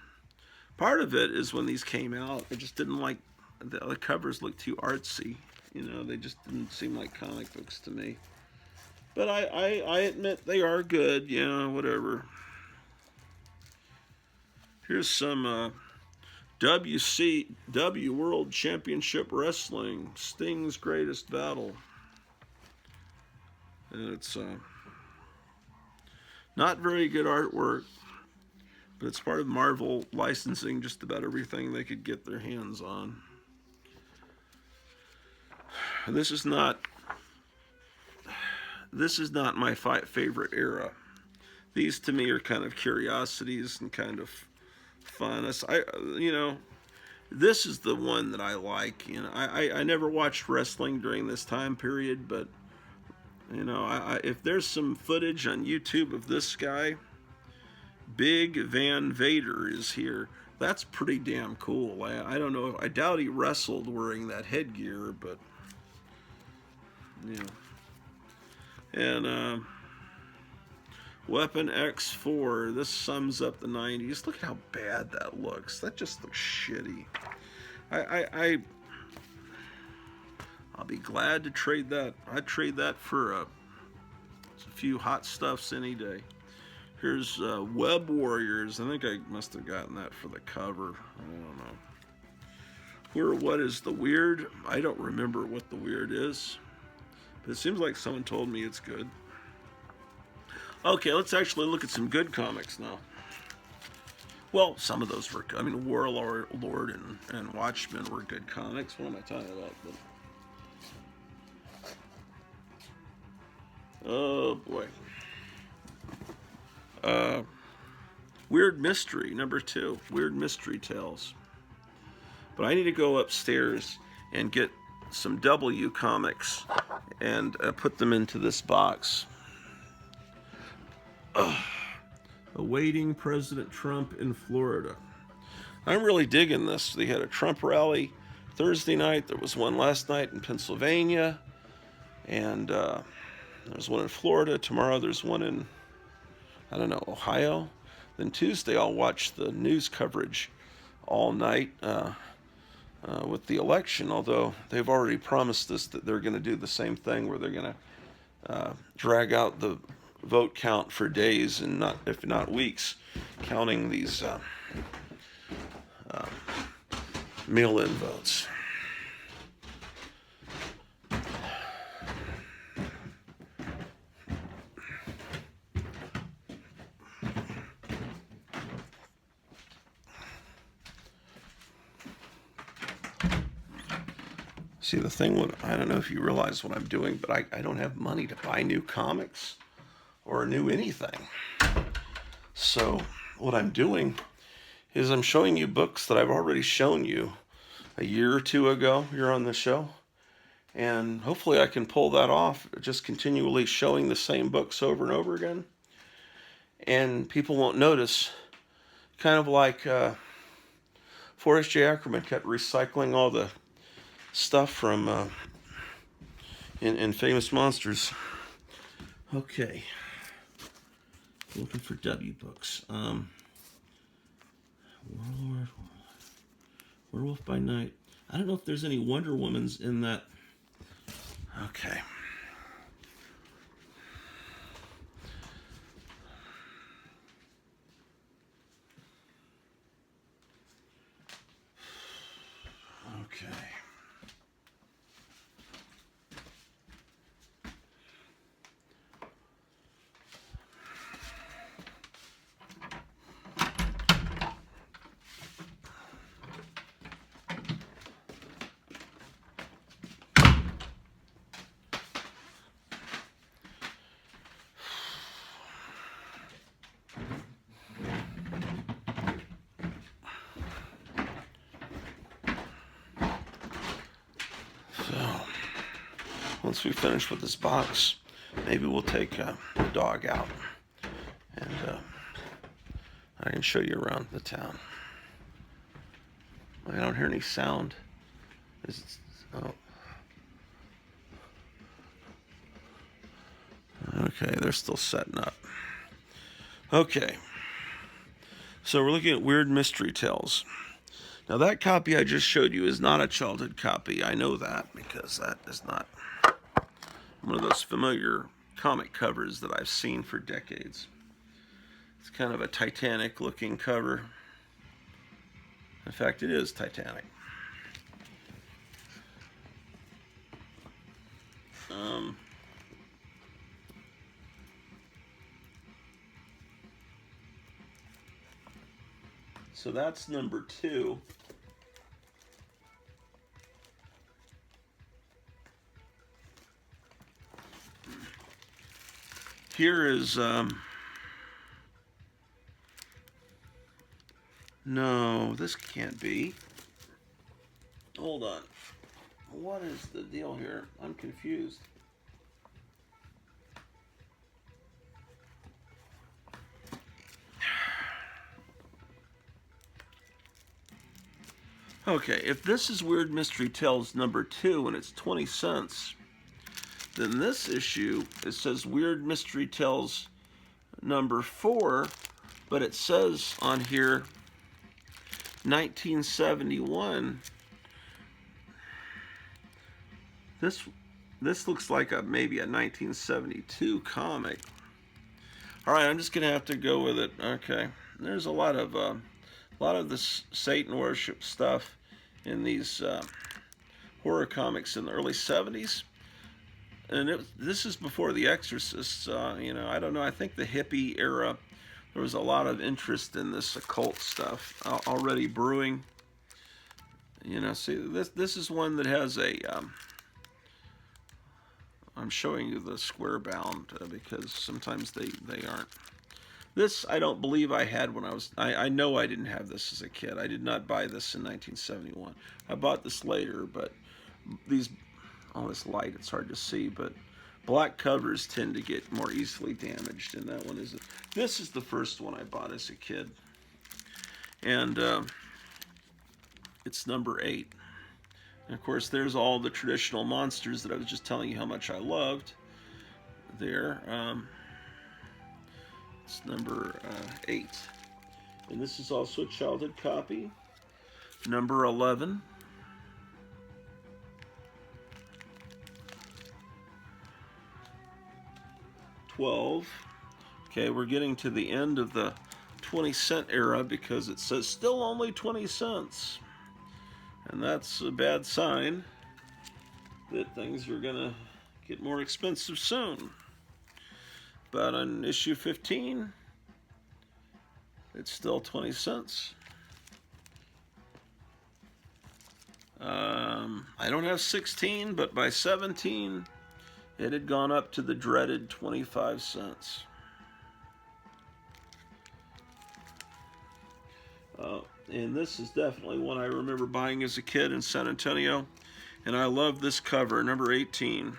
S1: Part of it is when these came out, I just didn't like, the covers looked too artsy. You know, they just didn't seem like comic books to me. But I admit they are good, yeah, whatever. Here's some WCW World Championship Wrestling, Sting's Greatest Battle. And it's not very good artwork, but it's part of Marvel licensing just about everything they could get their hands on. This is not my favorite era. These to me are kind of curiosities and kind of fun. You know, this is the one that I like. You know, I never watched wrestling during this time period, but you know, if there's some footage on YouTube of this guy, Big Van Vader is here. That's pretty damn cool. I don't know. I doubt he wrestled wearing that headgear, but yeah. And Weapon X4. This sums up the 90s. Look at how bad that looks. That just looks shitty. I'll be glad to trade that. I'd trade that for a few hot stuffs any day. Here's Web Warriors. I think I must have gotten that for the cover. I don't know. What is the weird? I don't remember what the weird is. But it seems like someone told me it's good. Okay, let's actually look at some good comics now. Well, some of those were good. I mean, Warlord and Watchmen were good comics. What am I talking about? Oh, boy. Weird Mystery, number 2. Weird Mystery Tales. But I need to go upstairs and get some W comics and put them into this box. Awaiting President Trump in Florida. I'm really digging this. They had a Trump rally Thursday night. There was one last night in Pennsylvania. And there's one in Florida. Tomorrow there's one in, I don't know, Ohio. Then Tuesday I'll watch the news coverage all night with the election, although they've already promised us that they're going to do the same thing where they're going to drag out the vote count for days and not, if not weeks, counting these mail-in votes. See, the thing, I don't know if you realize what I'm doing, but I don't have money to buy new comics or new anything. So what I'm doing is I'm showing you books that I've already shown you a year or two ago. You're on the show. And hopefully I can pull that off, just continually showing the same books over and over again. And people won't notice. Kind of like Forrest J. Ackerman kept recycling all the stuff from in Famous Monsters. Okay. Looking for W books. Warlord, Werewolf by Night. I don't know if there's any Wonder Womans in that. Okay. Okay. So, once we finish with this box, maybe we'll take the dog out and I can show you around the town. I don't hear any sound. Oh. Okay, they're still setting up. Okay. So we're looking at Weird Mystery Tales. Now that copy I just showed you is not a childhood copy. I know that because that is not one of those familiar comic covers that I've seen for decades. It's kind of a Titanic looking cover. In fact, it is Titanic. So that's number 2. Here is, no, this can't be. Hold on. What is the deal here? I'm confused. Okay, if this is Weird Mystery Tales number 2 and it's 20 cents, then this issue, it says Weird Mystery Tales number 4, but it says on here 1971. This looks like maybe a 1972 comic. All right, I'm just gonna have to go with it. Okay, there's a lot of this Satan worship stuff in these horror comics in the early 70s. And this is before The Exorcist. I don't know. I think the hippie era, there was a lot of interest in this occult stuff already brewing. See, this is one that has a. I'm showing you the square bound because sometimes they aren't. This I don't believe I had when I know I didn't have this as a kid. I did not buy this in 1971. I bought this later, but these, this light, it's hard to see, but black covers tend to get more easily damaged, and that one isn't. This is the first one I bought as a kid, and it's number 8. And of course, there's all the traditional monsters that I was just telling you how much I loved. There. It's number 8. And this is also a childhood copy. Number 11. 12. Okay, we're getting to the end of the 20-cent era because it says still only 20 cents. And that's a bad sign that things are going to get more expensive soon. But on issue 15, it's still 20 cents. I don't have 16, but by 17, it had gone up to the dreaded 25 cents. And this is definitely one I remember buying as a kid in San Antonio. And I love this cover, number 18.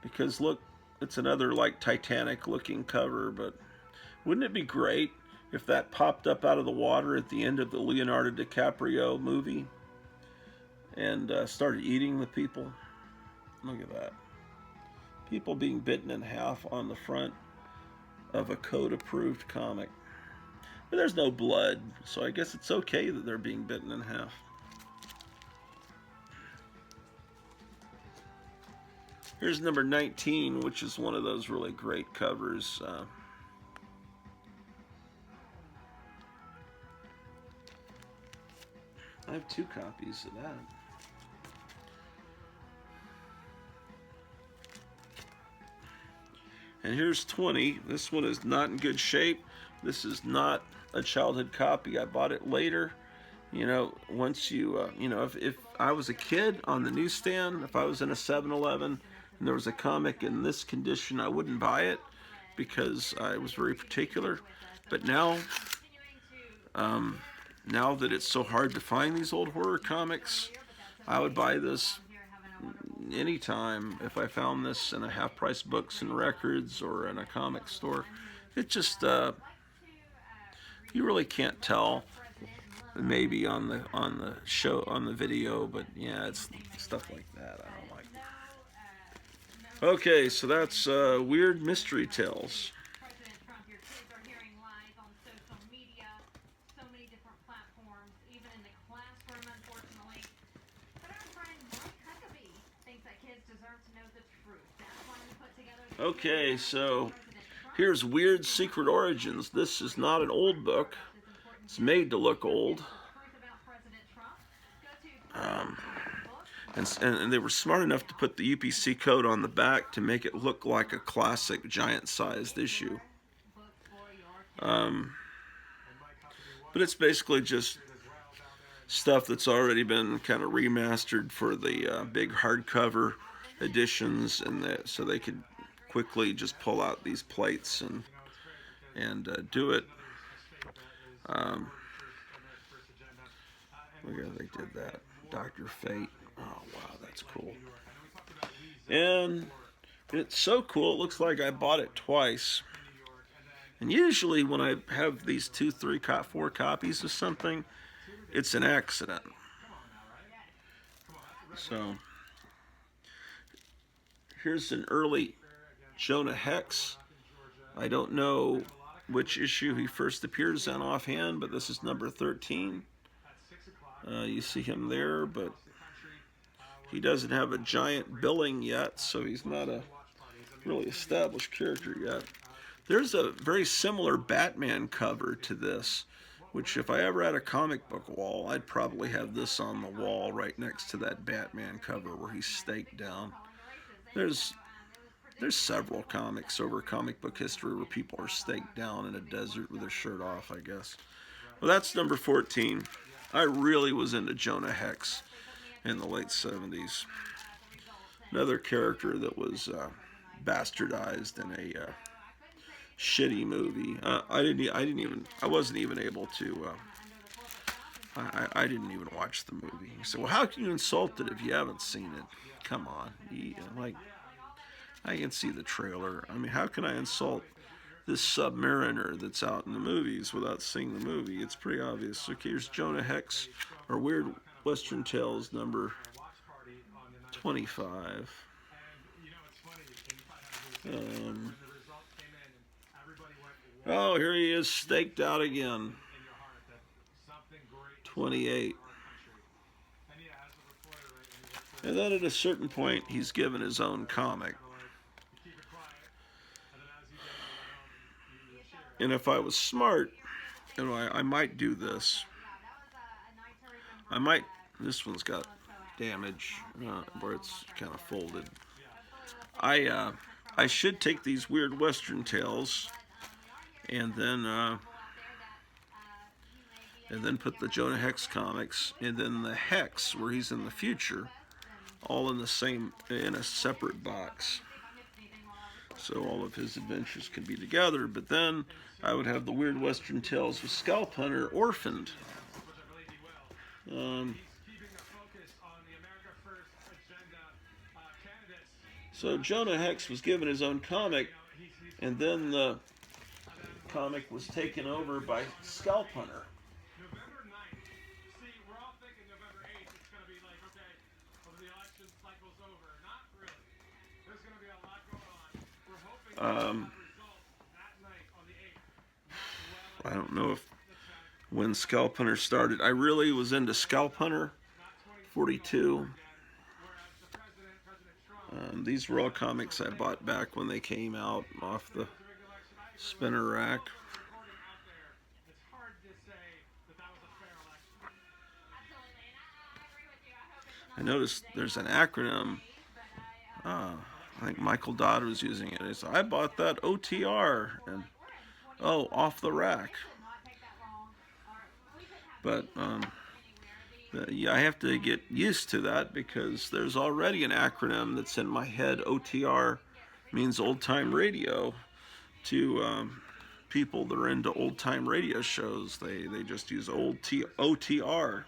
S1: Because look, it's another like Titanic looking cover, but wouldn't it be great if that popped up out of the water at the end of the Leonardo DiCaprio movie and started eating the people? Look at that. People being bitten in half on the front of a code-approved comic. But there's no blood, so I guess it's okay that they're being bitten in half. Here's number 19, which is one of those really great covers. I have 2 copies of that. And here's 20. This one is not in good shape. This is not a childhood copy. I bought it later. You know, once you, if I was a kid on the newsstand, if I was in a 7-Eleven and there was a comic in this condition, I wouldn't buy it because I was very particular. But now, now that it's so hard to find these old horror comics, I would buy this anytime if I found this in a half-price books and records or in a comic store. It just you really can't tell maybe on the show, on the video, but yeah, it's stuff like that I don't like. Okay, so that's Weird Mystery Tales. Okay, so here's Weird Secret Origins. This is not an old book. It's made to look old. And they were smart enough to put the UPC code on the back to make it look like a classic giant-sized issue. But it's basically just stuff that's already been kind of remastered for the big hardcover editions, and so they could quickly just pull out these plates and do it. Look how they did that. Dr. Fate. Oh, wow, that's cool. And it's so cool, it looks like I bought it twice. And usually when I have these 2, 3, 4 copies of something, it's an accident. So, here's an early Jonah Hex. I don't know which issue he first appears in offhand, but this is number 13. You see him there, but he doesn't have a giant billing yet, so he's not a really established character yet. There's a very similar Batman cover to this, which if I ever had a comic book wall, I'd probably have this on the wall right next to that Batman cover where he's staked down. There's several comics over comic book history where people are staked down in a desert with their shirt off, I guess. Well, that's number 14. I really was into Jonah Hex in the late 70s. Another character that was bastardized in a shitty movie. I wasn't even able to. I didn't even watch the movie. He said, "Well, how can you insult it if you haven't seen it? Come on, I can see the trailer. I mean, how can I insult this Submariner that's out in the movies without seeing the movie? It's pretty obvious." Okay, here's Jonah Hex, or Weird Western Tales, number 25. Oh, here he is, staked out again. 28. And then at a certain point, he's given his own comic. And if I was smart, and I might do this. I might. This one's got damage where it's kind of folded. I should take these weird Western tales and then put the Jonah Hex comics and then the Hex where he's in the future, all in a separate box. So all of his adventures could be together. But then I would have the weird Western tales with Scalp Hunter orphaned. So Jonah Hex was given his own comic, and then the comic was taken over by Scalp Hunter. I don't know when Scalp Hunter started. I really was into Scalp Hunter 42. These were all comics I bought back when they came out off the spinner rack. I noticed there's an acronym. I think Michael Dodd was using it. He said, I bought that OTR. And, off the rack. But, yeah, I have to get used to that because there's already an acronym that's in my head. OTR means old time radio. To people that are into old time radio shows, they just use OTR.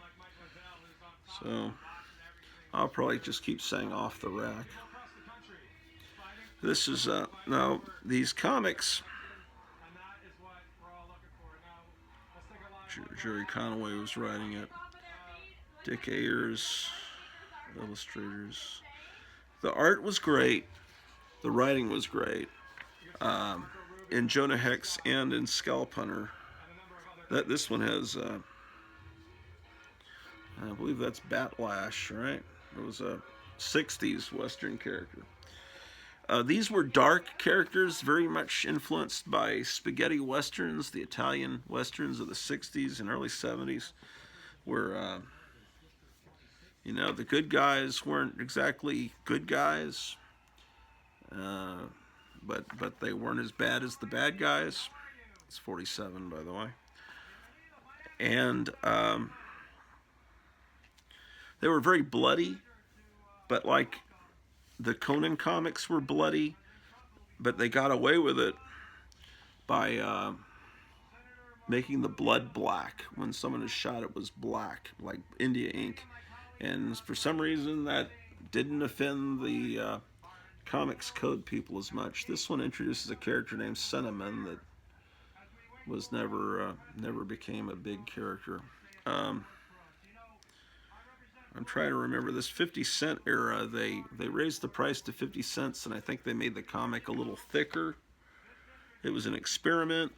S1: So I'll probably just keep saying off the rack. This is now these comics. Jerry Conway was writing it. Dick Ayers, illustrators. The art was great. The writing was great. In Jonah Hex and in Scalp Hunter. This one has, I believe that's Batlash, right? It was a 60s Western character. These were dark characters, very much influenced by spaghetti westerns, the Italian westerns of the 60s and early 70s, where, the good guys weren't exactly good guys, but they weren't as bad as the bad guys. It's 47, by the way. And they were very bloody, but like the Conan comics were bloody, but they got away with it by making the blood black. When someone is shot, it was black, like India ink. And for some reason, that didn't offend the comics code people as much. This one introduces a character named Cinnamon that was never became a big character. I'm trying to remember this 50-cent era. They raised the price to 50 cents, and I think they made the comic a little thicker. It was an experiment,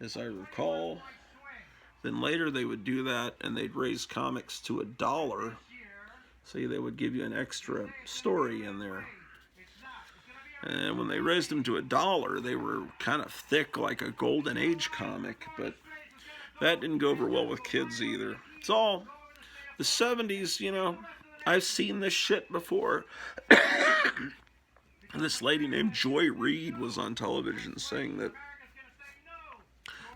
S1: as I recall. Then later they would do that, and they'd raise comics to $1. So they would give you an extra story in there. And when they raised them to $1, they were kind of thick, like a Golden Age comic, but that didn't go over well with kids either. It's all the 70s, I've seen this shit before. This lady named Joy Reid was on television saying that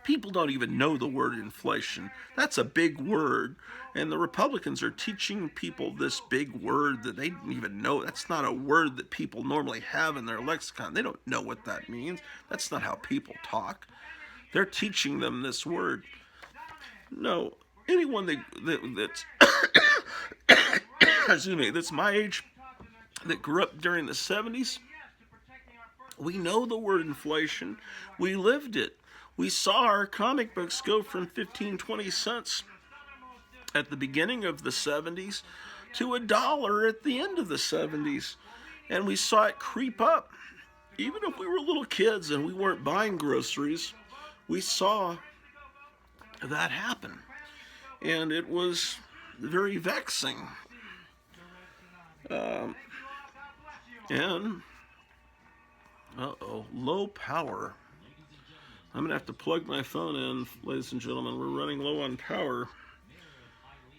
S1: people don't even know the word inflation. That's a big word. And the Republicans are teaching people this big word that they didn't even know. That's not a word that people normally have in their lexicon. They don't know what that means. That's not how people talk. They're teaching them this word. No, anyone that's excuse me, that's my age, that grew up during the 70s, we know the word inflation. We lived it. We saw our comic books go from 15, 20 cents at the beginning of the 70s to $1 at the end of the 70s. And we saw it creep up. Even if we were little kids and we weren't buying groceries, we saw that happen. And it was very vexing. Low power. I'm gonna have to plug my phone in, ladies and gentlemen. We're running low on power.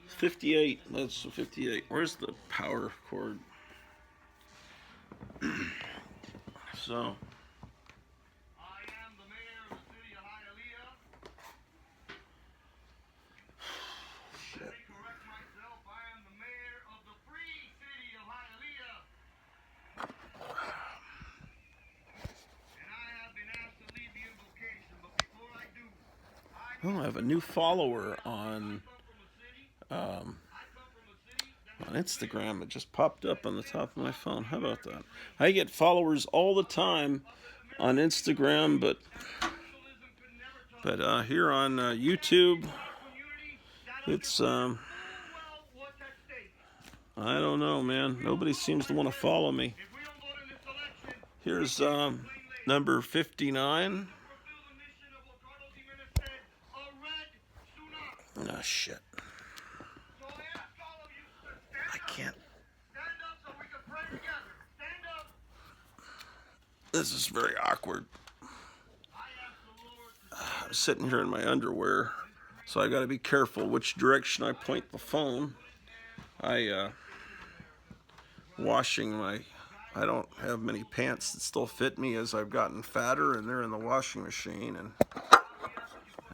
S1: 58. That's 58. Where's the power cord? So. Shit. Oh, I have a new follower on Instagram. It just popped up on the top of my phone. How about that? I get followers all the time on Instagram, but here on YouTube, it's I don't know, man. Nobody seems to want to follow me. Here's number 59. Oh, shit. I can't. This is very awkward. I'm sitting here in my underwear, so I got to be careful which direction I point the phone. I don't have many pants that still fit me as I've gotten fatter, and they're in the washing machine, and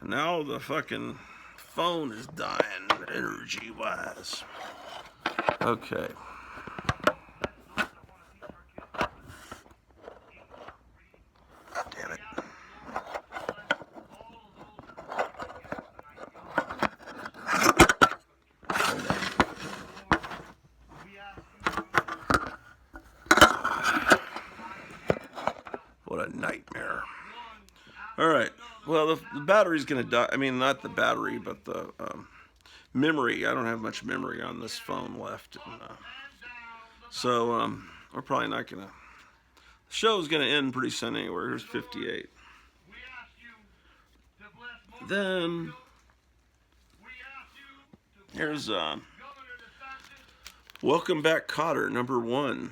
S1: now the fucking phone is dying energy-wise. Okay. Damn it. What a nightmare. All right. Well, the battery's going to die. I mean, not the battery, but the memory. I don't have much memory on this phone left. And, so we're probably not going to... The show's going to end pretty soon anyway. Here's 58. Then... Here's... Welcome Back Cotter, number 1.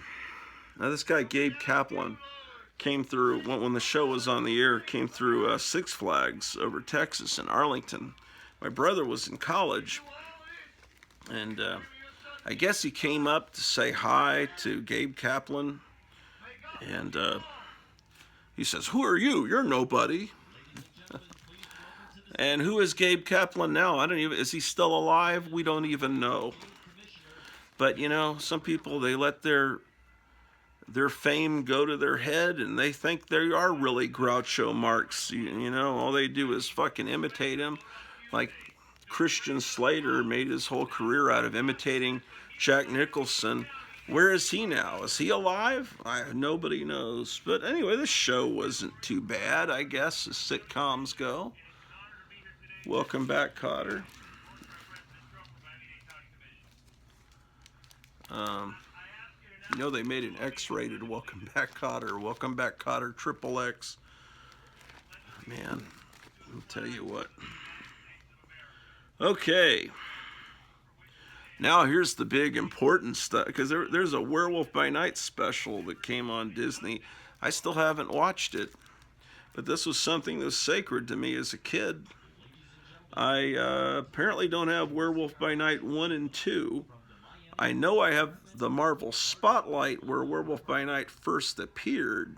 S1: Now, this guy, Gabe Kaplan, came through, when the show was on the air, came through Six Flags over Texas in Arlington. My brother was in college, and I guess he came up to say hi to Gabe Kaplan, and he says, "Who are you? You're nobody." And who is Gabe Kaplan now? Is he still alive? We don't even know. But, you know, some people, they let their fame go to their head, and they think they are really Groucho Marx. You know, all they do is fucking imitate him. Like Christian Slater made his whole career out of imitating Jack Nicholson. Where is he now? Is he alive? Nobody knows. But anyway, this show wasn't too bad, I guess, as sitcoms go. Welcome Back, Cotter. You know, they made an X-rated Welcome Back, Cotter. Welcome Back, Cotter, XXX. Man, I'll tell you what. Okay. Now here's the big important stuff, because there's a Werewolf by Night special that came on Disney. I still haven't watched it, but this was something that was sacred to me as a kid. I apparently don't have Werewolf by Night 1 and 2. I know I have the Marvel Spotlight where Werewolf by Night first appeared.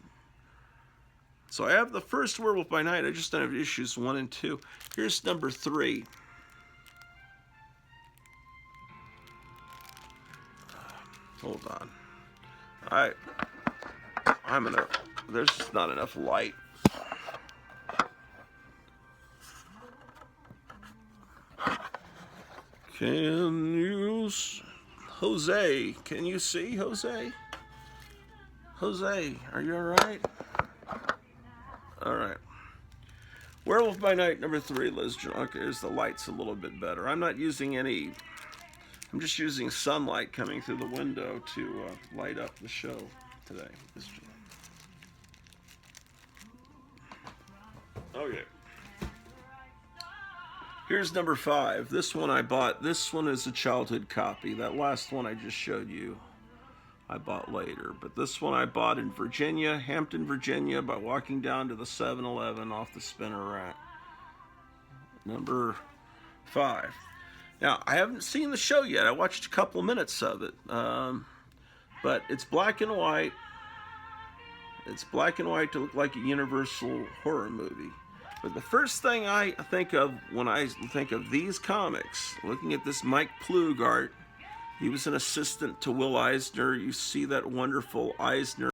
S1: So I have the first Werewolf by Night. I just don't have issues 1 and 2. Here's number 3. Hold on. There's just not enough light. Can you... Jose, can you see, Jose? Jose, are you alright? Alright. Werewolf by Night, number 3, Liz. Okay, there's the light's a little bit better. I'm not using any... I'm just using sunlight coming through the window to light up the show today. Okay. Here's number 5. This one I bought. This one is a childhood copy. That last one I just showed you I bought later. But this one I bought in Virginia, Hampton, Virginia, by walking down to the 7-Eleven off the spinner rack. Number 5. Now, I haven't seen the show yet. I watched a couple minutes of it. But it's black and white. It's black and white to look like a Universal horror movie. But the first thing I think of when I think of these comics, looking at this Mike Plug art, he was an assistant to Will Eisner. You see that wonderful Eisner